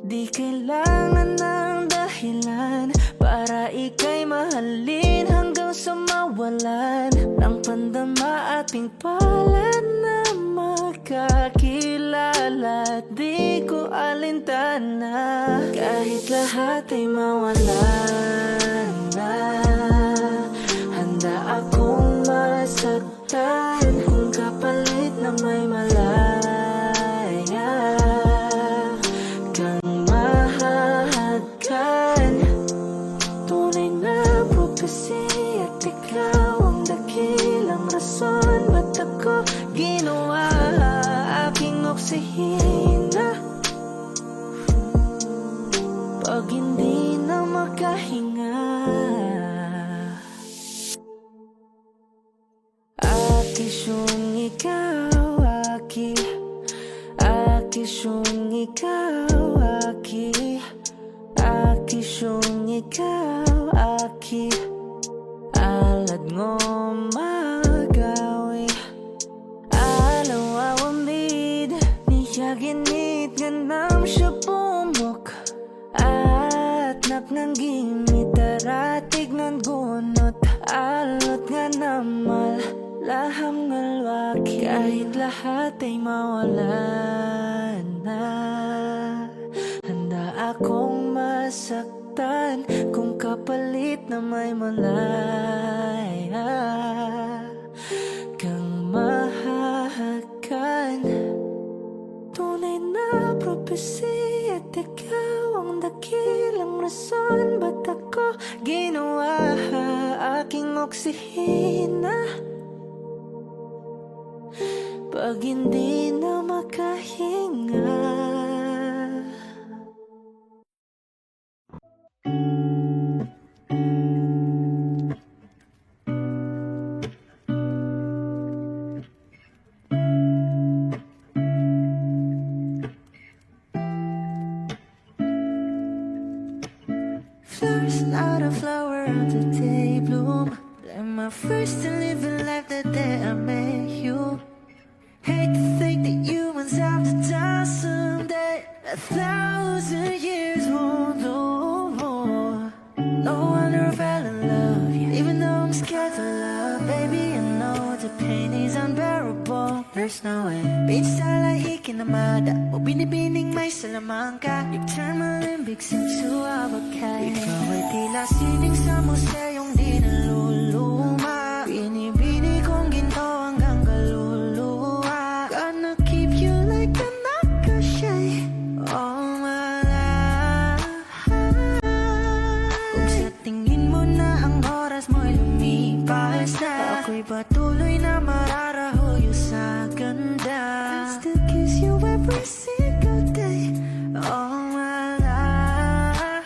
di kailangan ng dahilan para ika'y mahalin hanggang sa mawalan ng pandama ating palad na magkakilala. Di ko alintana kahit lahat ay mawalan na. oksihina pag hindi na makahinga. Akisyong ikaw, aki. Akisyong ikaw, aki. Akisyong ikaw, aki. Alad ngo magawi alaw awamid niya ginit ganam siya pumok at naknanggimit taratig ng gunot alot nga namal laham ngalwaki kahit lahat ay mawala na. Handa akong masaktan kung kapalit na may malaya kang mahahagan. Tunay na propesya at ikaw ang dakilang rason ba't ako ginawa aking oksihina pag hindi na makahinga. Flowers not a flower of the day bloom like my first and living life the day I met you. Hate to think that humans have to die someday. 1,000 years won't do. No wonder I fell in love, yeah. Even though I'm scared to love, baby, I know the pain is unbearable. There's no way. Bitch, talay ikinamada o binibining may salamang ka. You turn my limbics into avocado. Ikaw ay tila sining sa museyong di naluluma. Binibini kong ginto hanggang kaluluwa. Gonna keep you like a nakashay all my life. Kung sa tingin mo na ang oras mo'y lumipas na, ako'y patuloy na mararahuyo sa ganda. I still kiss you every single day all my life.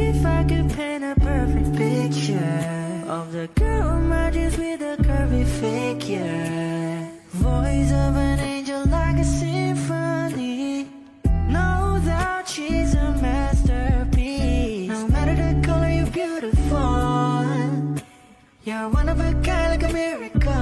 If I could paint a perfect picture of the girl my dreams with a curvy figure, voice of an angel like a symphony, no doubt she's a masterpiece. No matter the color, you're beautiful. You're one of a kind, like a miracle.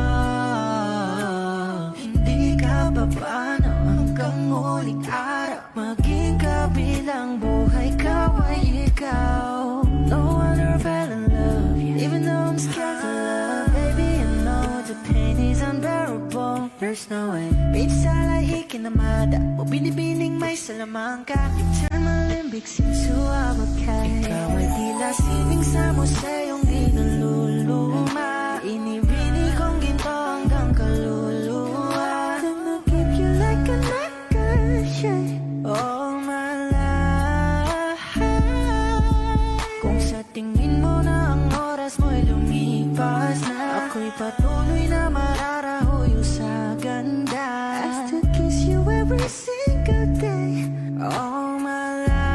Hindi ka pa paano hanggang muling araw, maging kabilang buhay ka ay ikaw. No wonder I fell in love, yeah. Even though I'm scared to love, baby, I know the pain is unbearable. There's no way. Bitch, talay ikinamada o binibining may salamang ka. You turn my limbics into avocado. Ikaw ay tila sining sa museyong di naluluma. Inibini kong ginto hanggang kaluluwa. Gonna keep you like a nakashay all my life. Kung sa tingin mo na ang oras mo'y lumipas na, ako'y patuloy na mararahuyo sa ganda. I still kiss you every single day all my life.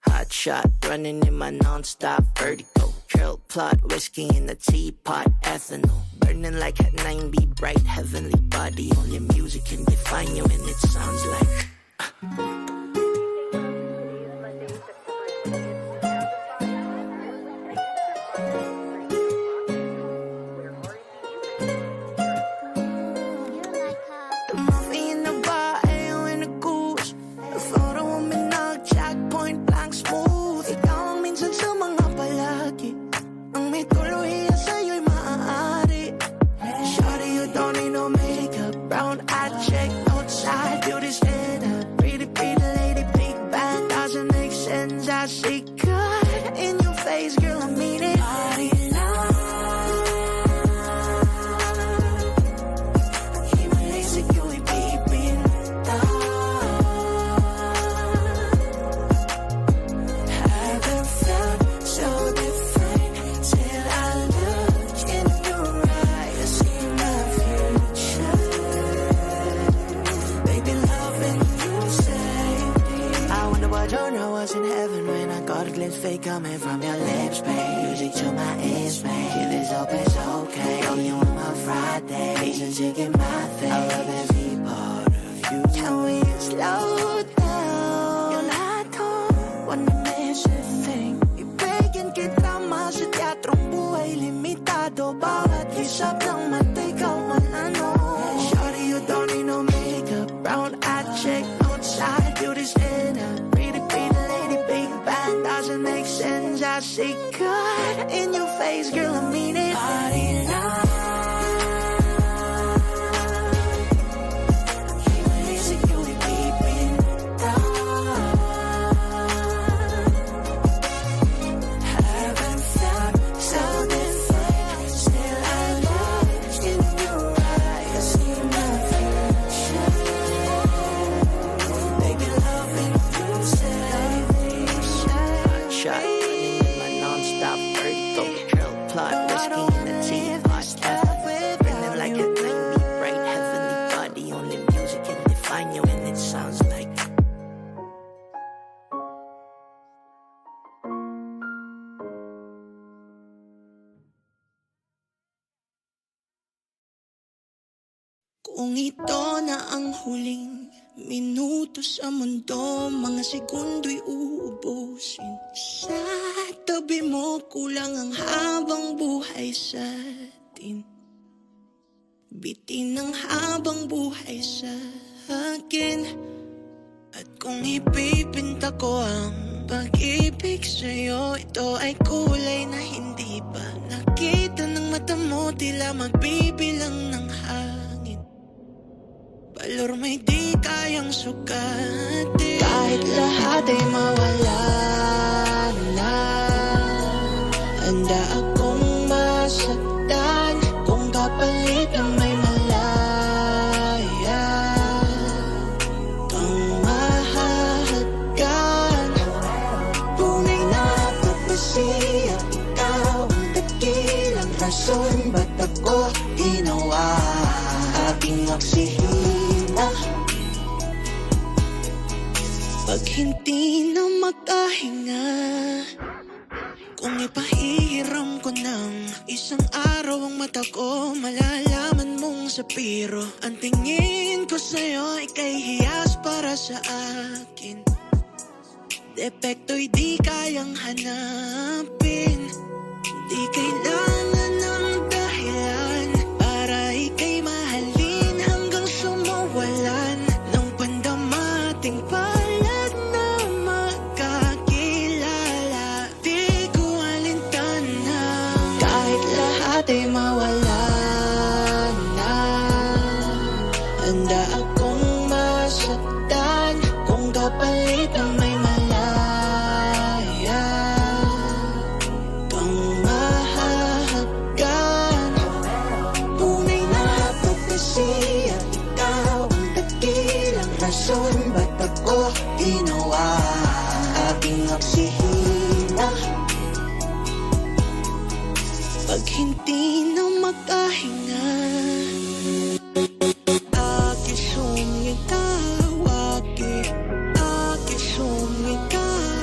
Hot shot, running in my non-stop vertigo. Trail plot, whiskey in the teapot, ethanol. Burning like at 9B, bright heavenly body. Only music can define you and it sounds like the movie in the bar, AO in the goose. The photo of me nag-jack, point blank smooth. Ikaw ang minsan sa mga palagi. Ang may tuluyan sa'yo'y maaari. Shawty, you don't need no makeup. Brown eye check, outside, you this head up. Pretty, pretty lady, big bang, doesn't make sense. I see God in your face, girl, I mean it. Party now. In heaven when I got a glimpse fake coming from your lips, babe. Music to my ears, babe. Feel this hope it's okay. Oh, you on my Friday, patience you get my thing. I love every part of you. Can we slow down? Yung lahat ko, wanna miss a thing. Ibigin kita mas sa teatrong buhay limitado. Bawat hisap ng mata ikaw man ano. Shawty, you don't need no makeup. Brown eye check, outside, you this head up. Doesn't make sense. I see God in your face, girl, I mean it. Party now. Shot, running in my non-stop vertigo. Trail plot, whiskey in the teapot, ethanol. Burning like a 9B, bright heavenly body. Only music can define you and it sounds like kung ito na ang huling minuto sa mundo, mga segundo'y uubusin. Sa tabi mo, kulang ang habang buhay sa atin. Bitin ang habang buhay sa akin. At kung ipipinta ko ang pag-ibig sa'yo, ito ay kulay na hindi pa nakita ng mata mo. Tila magbibilang ng hangin. Valor may di kayang sukatin. Kahit lahat ay mawala na, handa akong masaktan kung kapalit na may malaya kang mahahagkan. Tunay na pagpasiya, ikaw ang dakilang rason ba't ako ginawa aking oksihina. Pag hindi na makahinga, kung ipahihiram ko ng isang araw ang mata ko, malalaman mong sapiro. Ang tingin ko sa'yo ay kay hiyas para sa akin. Depekto'y di kayang hanapin. Di kailangan ng dahilan para ika'y mahalin hanggang sumuwalan ng pandamating palad na magkakilala. Di ko alintana kahit lahat ay mawala na, handa akong masaktan kung kapalit na may malaya kang mahahagkan. Tunay na pagkasiya, ikaw ang dakilang rason ba't ako ginawa aking oksihina. Pag hindi na makahinga, aking sumitaw, aking sumitaw.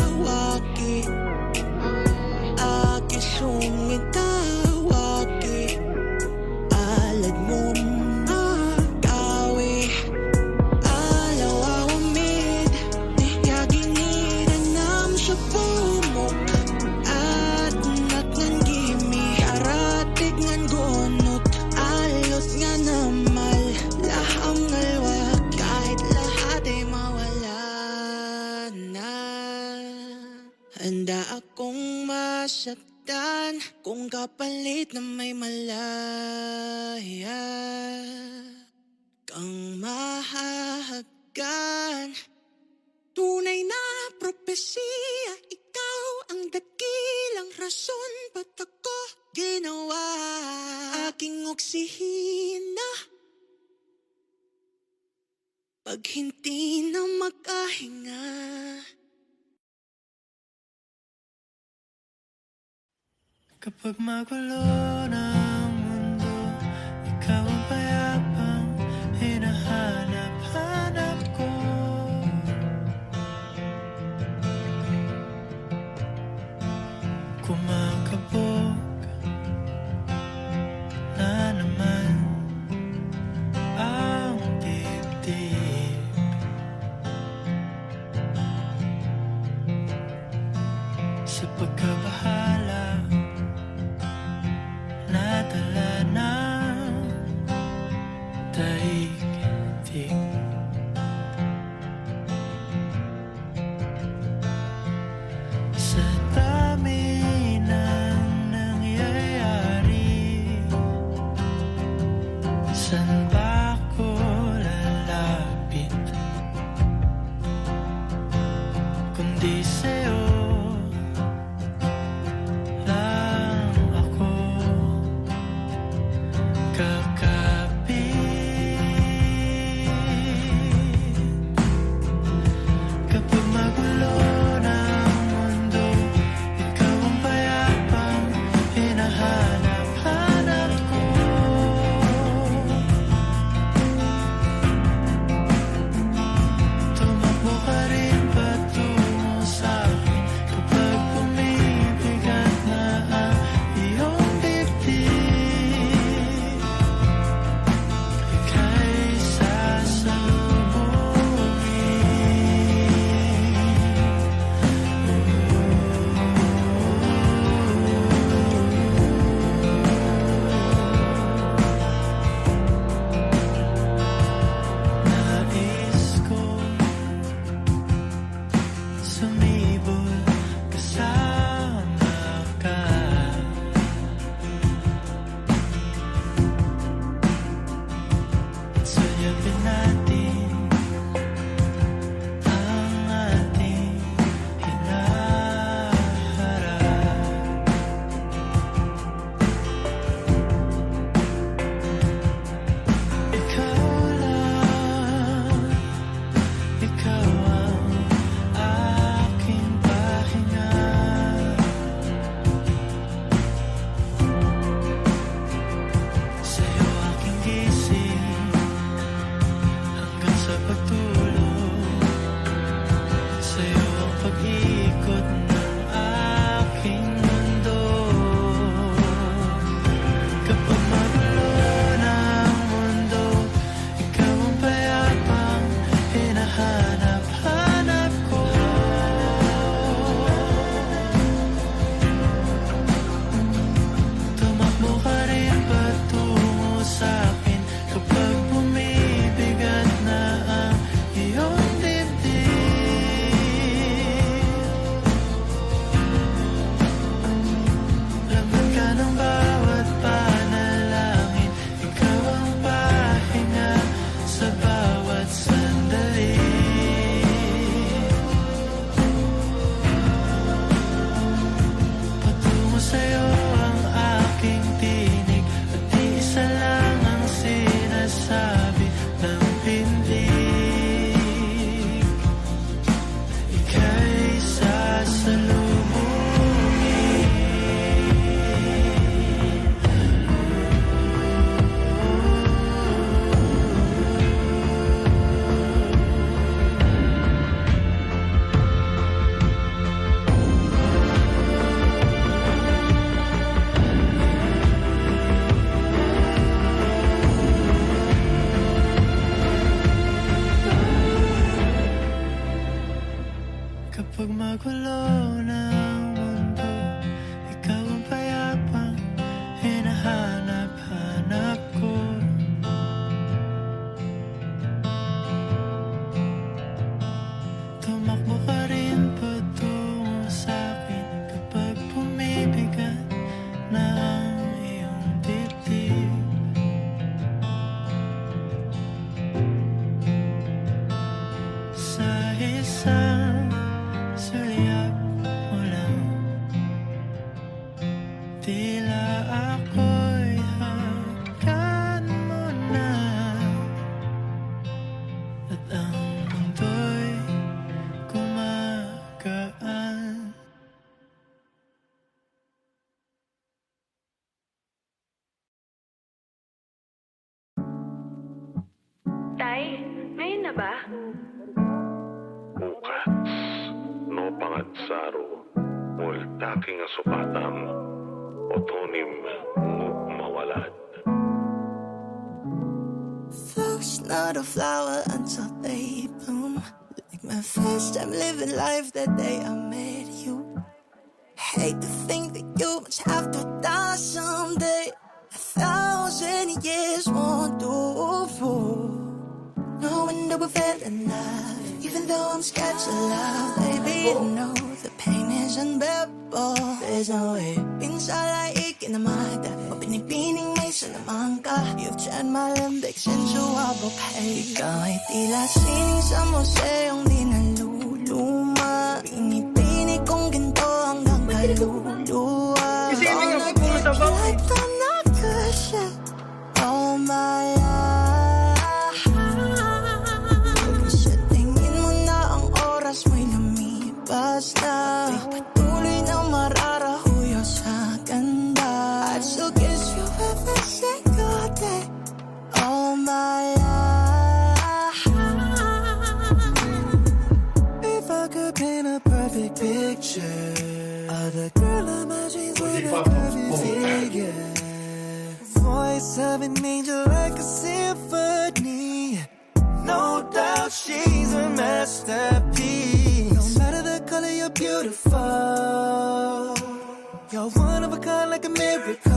Handa akong masaktan kung kapalit na may malaya kang mahahagkan. Tunay na propesya, ikaw ang dakilang rason ba't ako ginawa aking oksihina. Pag hindi na makahinga, kapag magulo na ang mundo, ikaw ang payapang hinahanap-hanap ko. Kumakabog na naman ang dibdib. Sa pagkabahala nadala ng daigdig. Sa dami ng nangyayari, saan ba ako lalapit kundi sa'yo lang ako kakapit. Kapag magulo na ang mundo, ikaw ang payapang hinahanap-hanap ko. Tumakbo ka rin patungo sa'kin kapag bumibigat na ang iyong dibdib. Ika'y nais ko sumibol kasama ka. Suyapin natin ang ating hinaharap. Ikaw lang, ikaw ang aking pahinga. Sa'yo aking gising hanggang sa pagtulog. Sa'yo ang pag-ikot ng aking mundo. Kapag magulo na ang mundo, ikaw ang payapang hinahanap-hanap ko. Tumakbo ka rin patungo sa'kin kapag bumibigat na ang iyong dibdib. Laman ka ng bawat panalangin, ikaw ang pahinga sa bawat sandali. Patungo sa'yo ang aking tinig at di isa lang ang sinasabi ng pindig. Ika'y sasalubungin. Kapag magulo na ang mundo, ikaw ang payapang hinahanap-hanap ko. Tumakbo ka rin patungo sa na ba? Bukas, no pangatsaro, multaki nga supatam, otonim mawalad. Flowers not a flower until they bloom. Like my first time living life that day I met you. Hate to think that you must have to die someday. 1,000 years won't do for knowing that we fell in love. Even though I'm scared to love, baby, I know the pain is unbearable. There's no way. Pinsala ikinamada, o pinipining may salamang ka. You've turned my limbics into a bouquet. Ikaw ay tila sining sa museong di naluluma. Pinipinig kong ginto hanggang kaluluwa. Isipin nga po sa bang. Like the nakasya all my life. Sa tingin mo na ang oras mo'y lumipas na. Patuloy na mararahuyo sa ganda. I'd still kiss you every single day all my life. If I could paint a perfect picture of the girl of my dreams with a perfect figure, voice of an angel like a symphony. No doubt she's a masterpiece. No matter the color, you're beautiful. You're one of a kind like a miracle.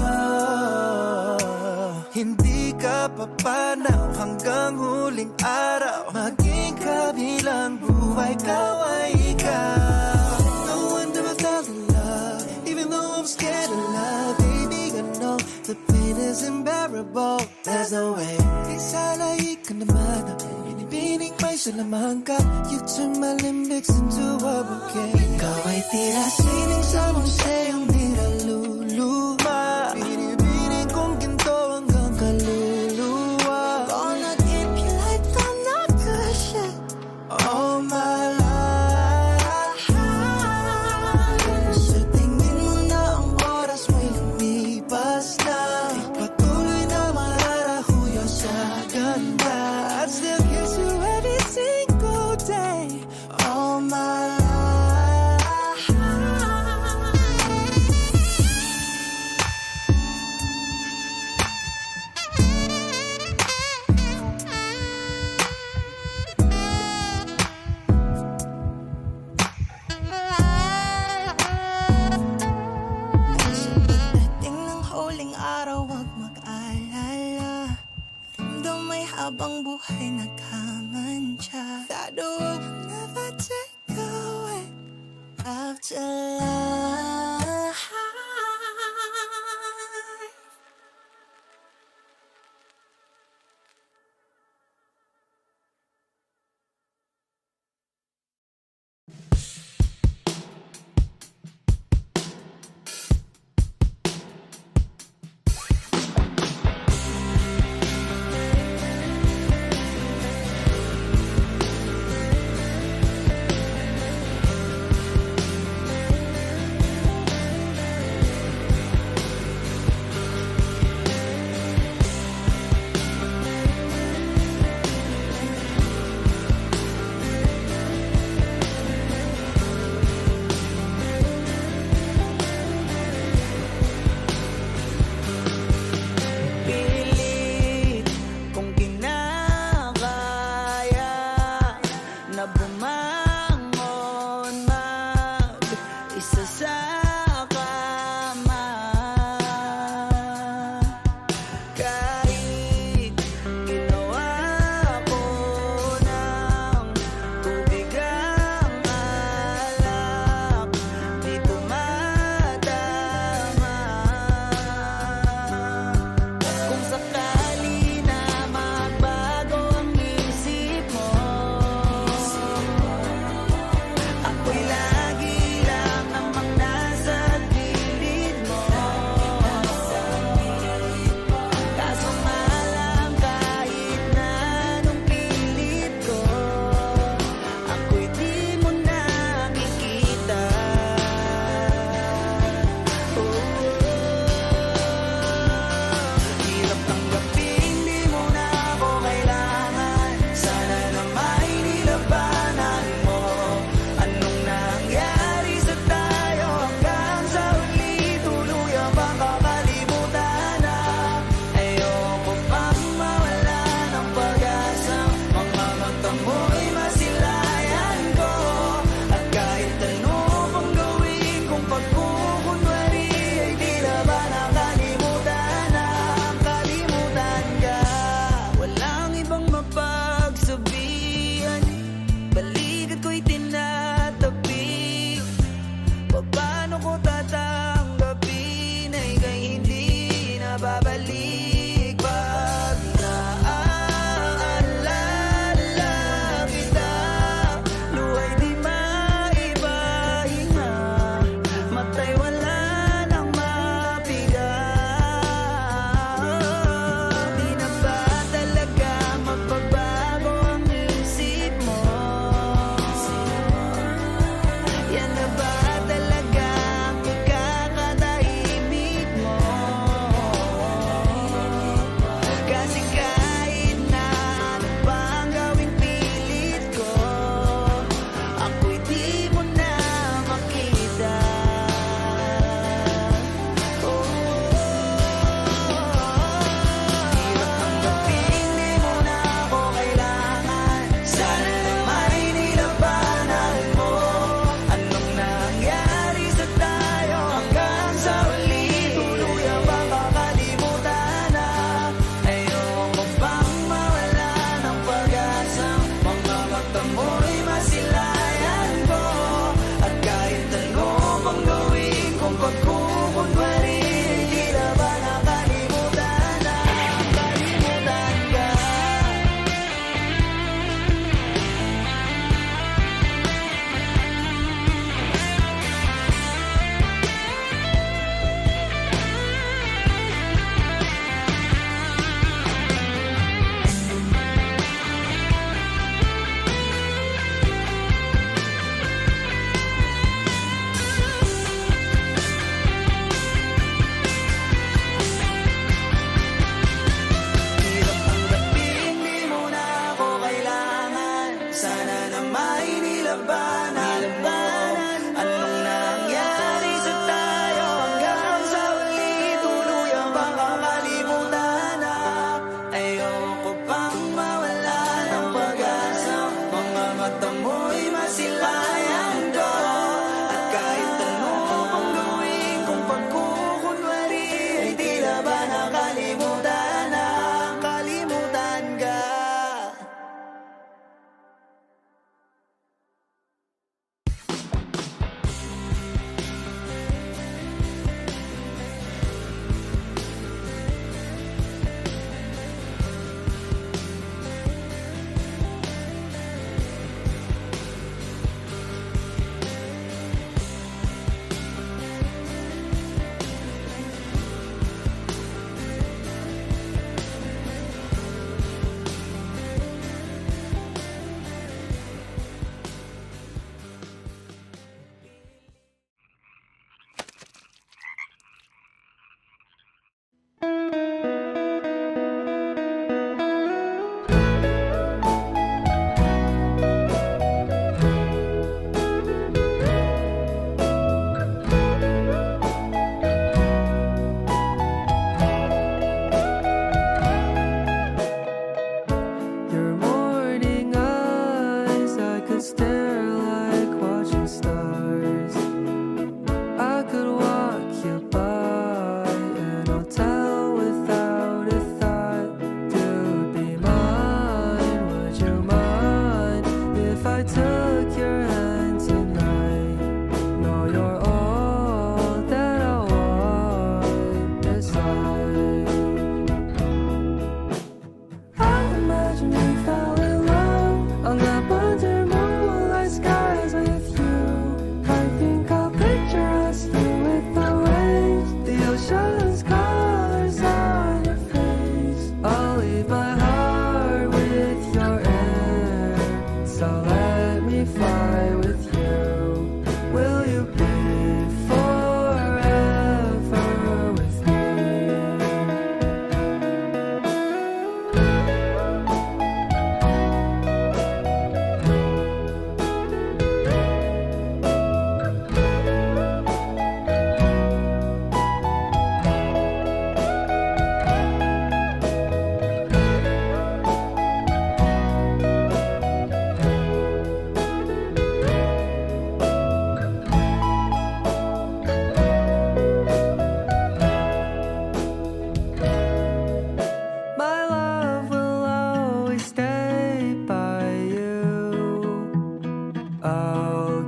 Hindi ka papanaw hanggang huling araw. Maging kabilang buhay, ikaw ay ikaw. No wonder I fell in love, even though I'm scared of love. Baby, I know the pain is unbearable. There's no way. Isala ka naman. Binibining may salamang ka. You turn my limbics into a bouquet. Ikaw ay tila sining sa museong di naluluma. Binibining kong ginto hanggang kaluluwa. Gonna keep you like the nakasya all my life. Sa tingin mo na ang oras mo'y lumipas na. Patuloy na mararahuyo sa ganda. I'd still kiss you every single day all my life. Sa pagdating ng huling araw, huwag mag-alala. Damay habang buhay nagkamantya. That the world will never take away after life.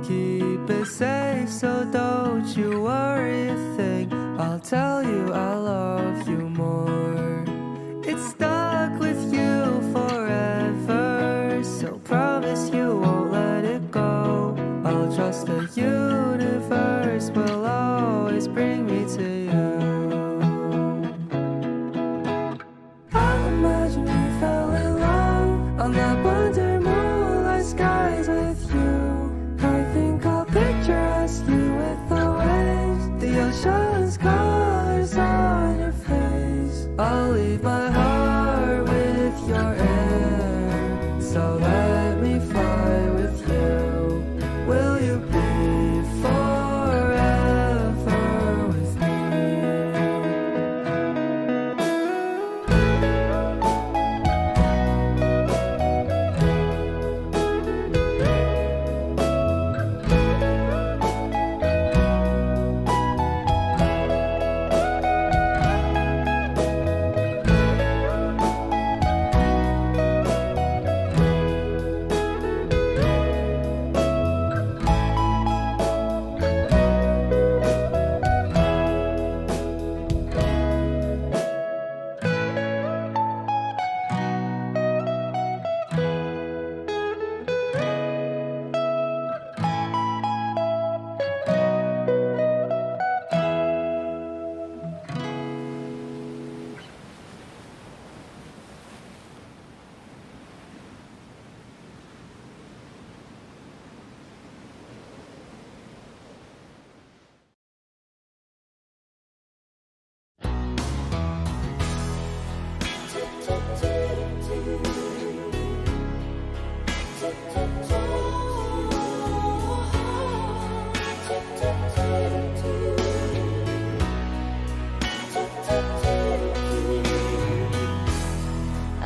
keep it safe, so don't you worry a thing. I'll tell you I love you more. It's stuck with you forever, so promise you won't let it go. I'll trust the universe will always bring me to you. I'll imagine we fell in love on that wonder moonlight skies with you. I think I'll picture us, you with the waves, the ocean's colors on your face. I'll leave my heart with your air, so let me fly with you. Will you be forever with me?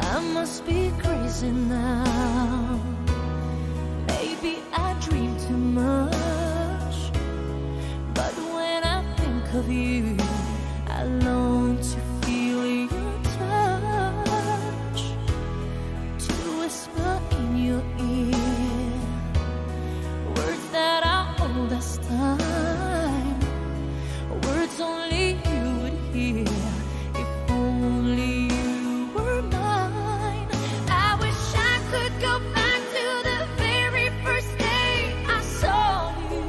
I must be crazy now. Maybe I dream too much. But when I think of you, I long to feel your touch, to whisper in your ear words that are old as time, words only you would hear if only you were mine. I wish I could go back to the very first day I saw you.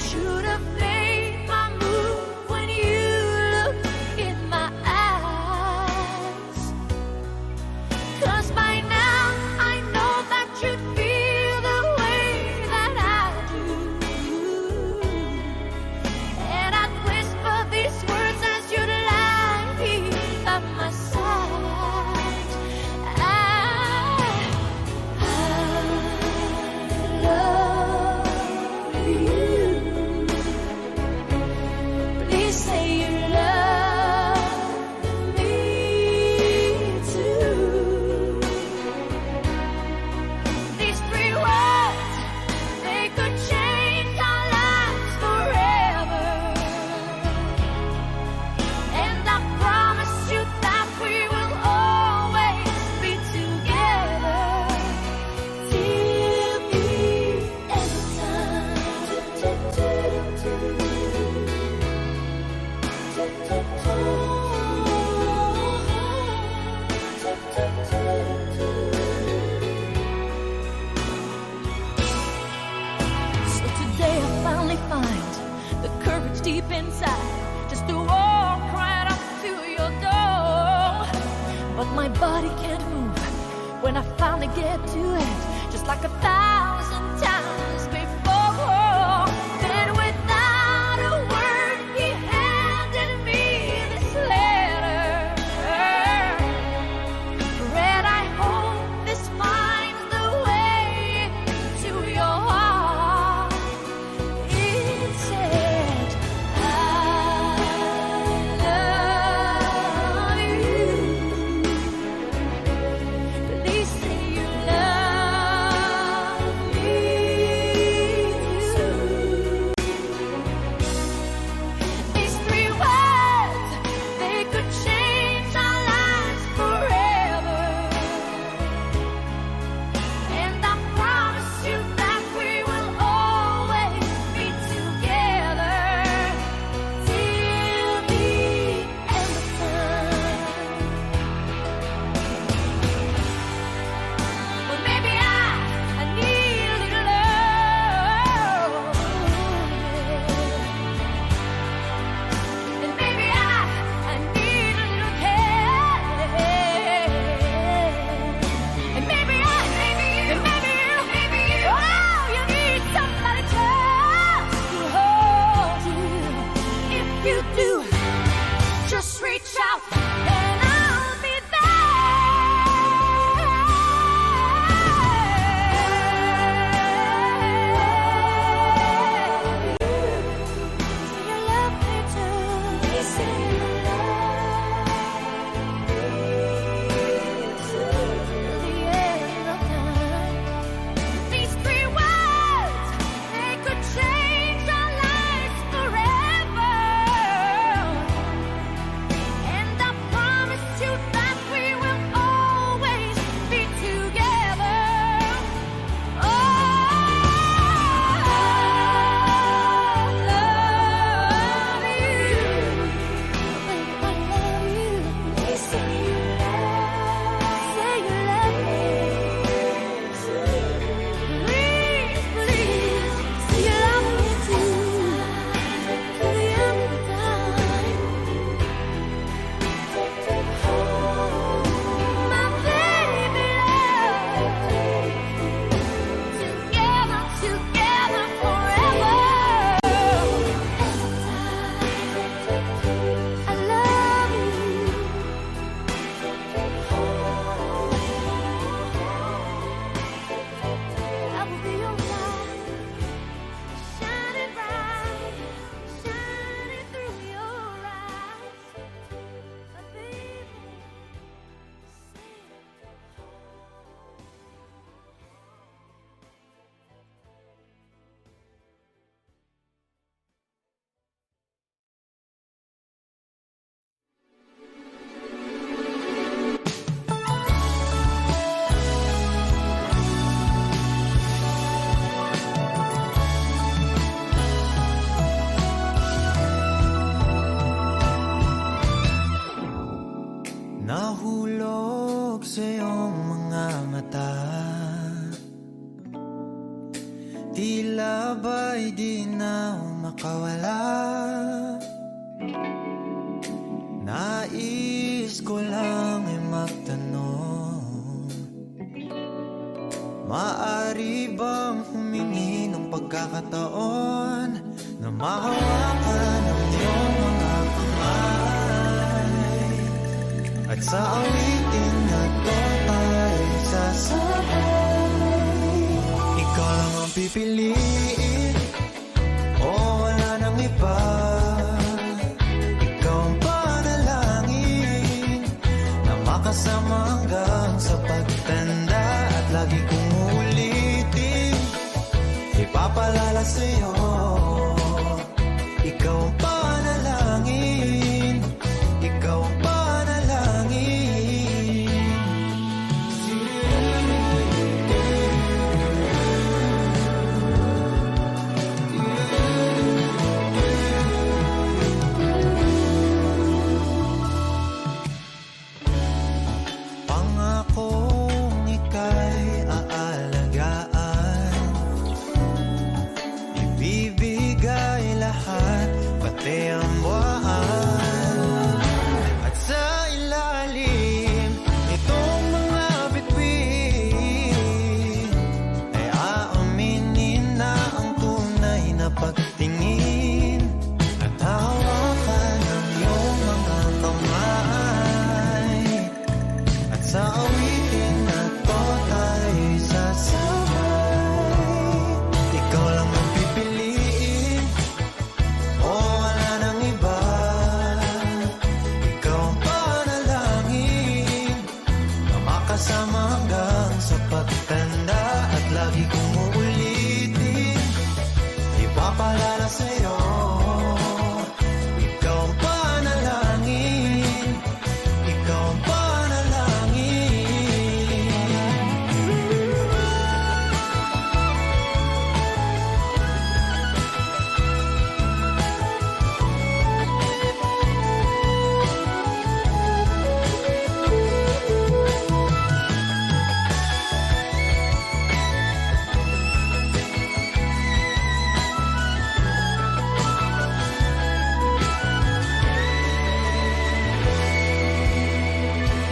Should have made my move when you looked in my eyes. 'Cause by now I know that you'd feel the way that I do. And I'd whisper these words as you'd lie here by my side. I love you. Please say you love me too. These 3 words, they could change our lives forever. And I promise you that we will always be together till the end of So today I finally find the courage deep inside just to walk right up to your door. But my body can't move when I finally get to it, just like 1,000 times before. Then without a word, he handed me this letter. Read, I hope this finds the way into your heart. It said, I love you. Please say you love me. Tila ba'y di na makawala. Nais ko lang ay magtanong, maaari bang humingi ng pagkakataon na mahawakan ang iyong mga kamay, at sa awitin na to ay sasabay. Ikaw lang ang pipiliin, o wala nang iba. Ikaw ang panalangin na makasama hanggang sa pagtanda, at lagi kong uulitin, ipapalala sa'yo. Ikaw ang panalangin, ikaw ang panalangin. Pangakong ika'y aalagaan, ibibigay lahat, pati ang buwan. At sa ilalim nitong mga bituin ay aaminin na ang tunay na pagtingin, at hawakan ang iyong mga kamay, at sa awitin na to tayo sasabay. Ikaw lang ang pipiliin, o wala nang iba. Ikaw ang panalangin na makasama hanggang sa pagtanda, at lagi kong uulitin, ipapalala sa'yo. Ikaw ang panalangin, ikaw ang panalangin.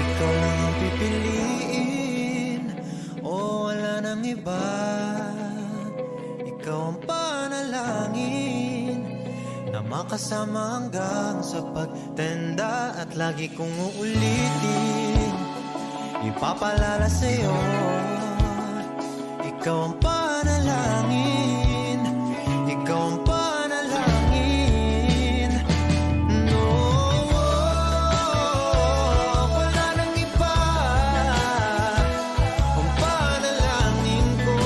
Ikaw lang ang pipiliin, o wala nang iba. Ikaw ang panalangin na makasama hanggang sa pagtanda, at lagi kong uulitin, ipapalala sa'yo. Ikaw ang panalangin, ikaw ang panalangin. No, wala nang iba. Ang panalangin ko,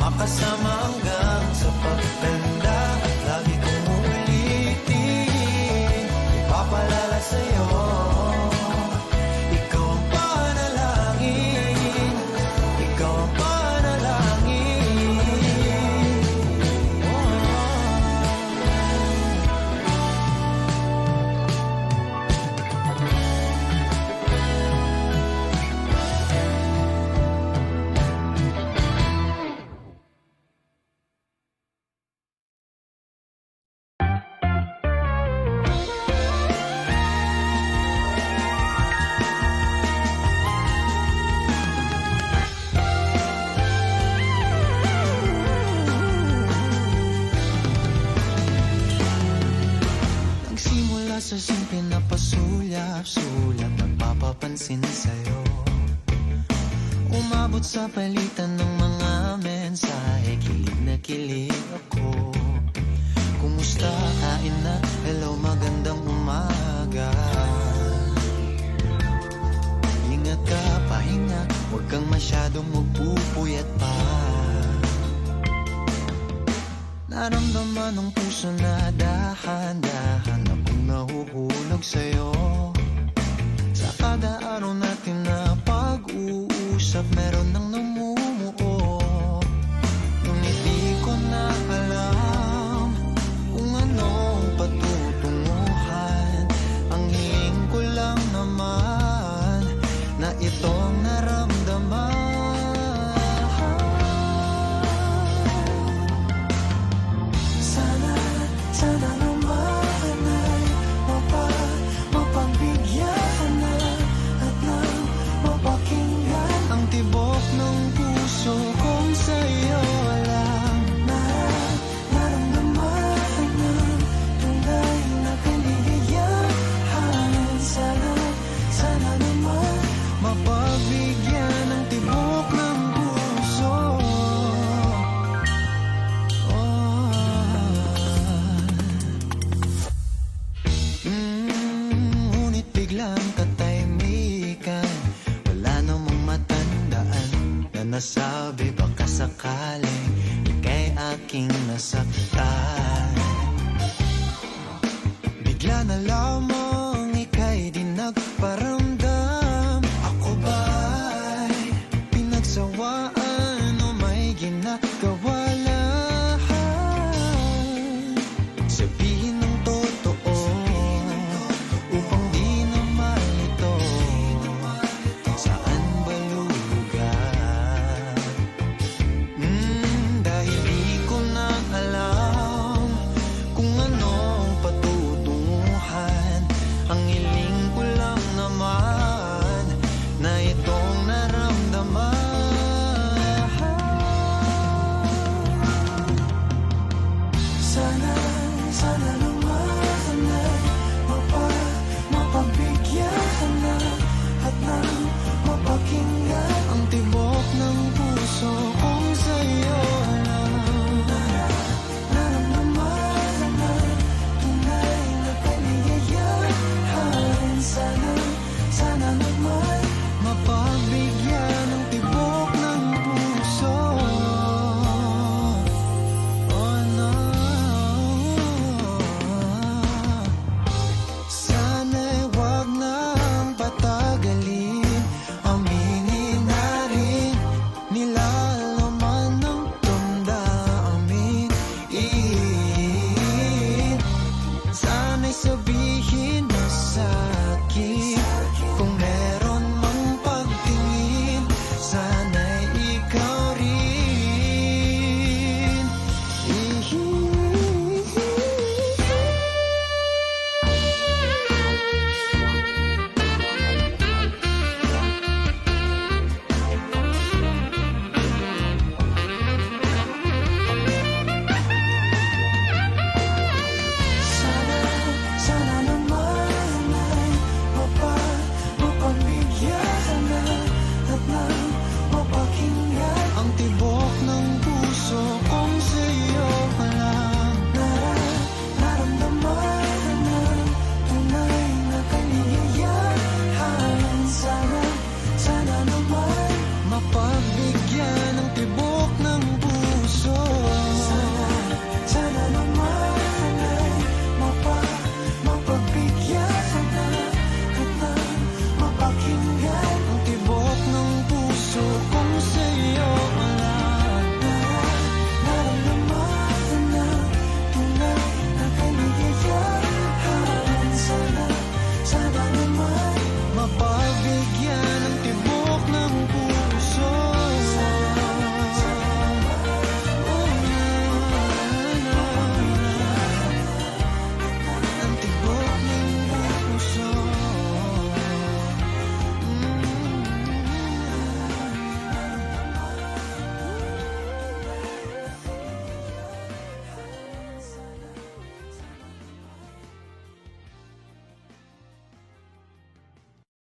makasama hanggang sa pagtanda, at lagi kong uulitin, ipapalala sa'yo. Ikaw ang panalangin, ikaw ang panalangin. Nagsimula sa simple na pasulyap-sulyap, nagpapapansin sa'yo. Umabot sa palitan ng mga mensahe, kilig na kilig ako. Kumusta, kain na, hello, magandang umaga. Ingat ka, pahinga, huwag kang masyadong magpupuyat pa. Naramdaman ng puso na dahan-dahan akong nahuhulog sa'yo. Sa kada araw natin na pag-uusap, meron nang namumuo. Ngunit di ko na alam kung anong patutunguhan. Ang hingin ko lang naman na itong naramdaman. aking nasaktan.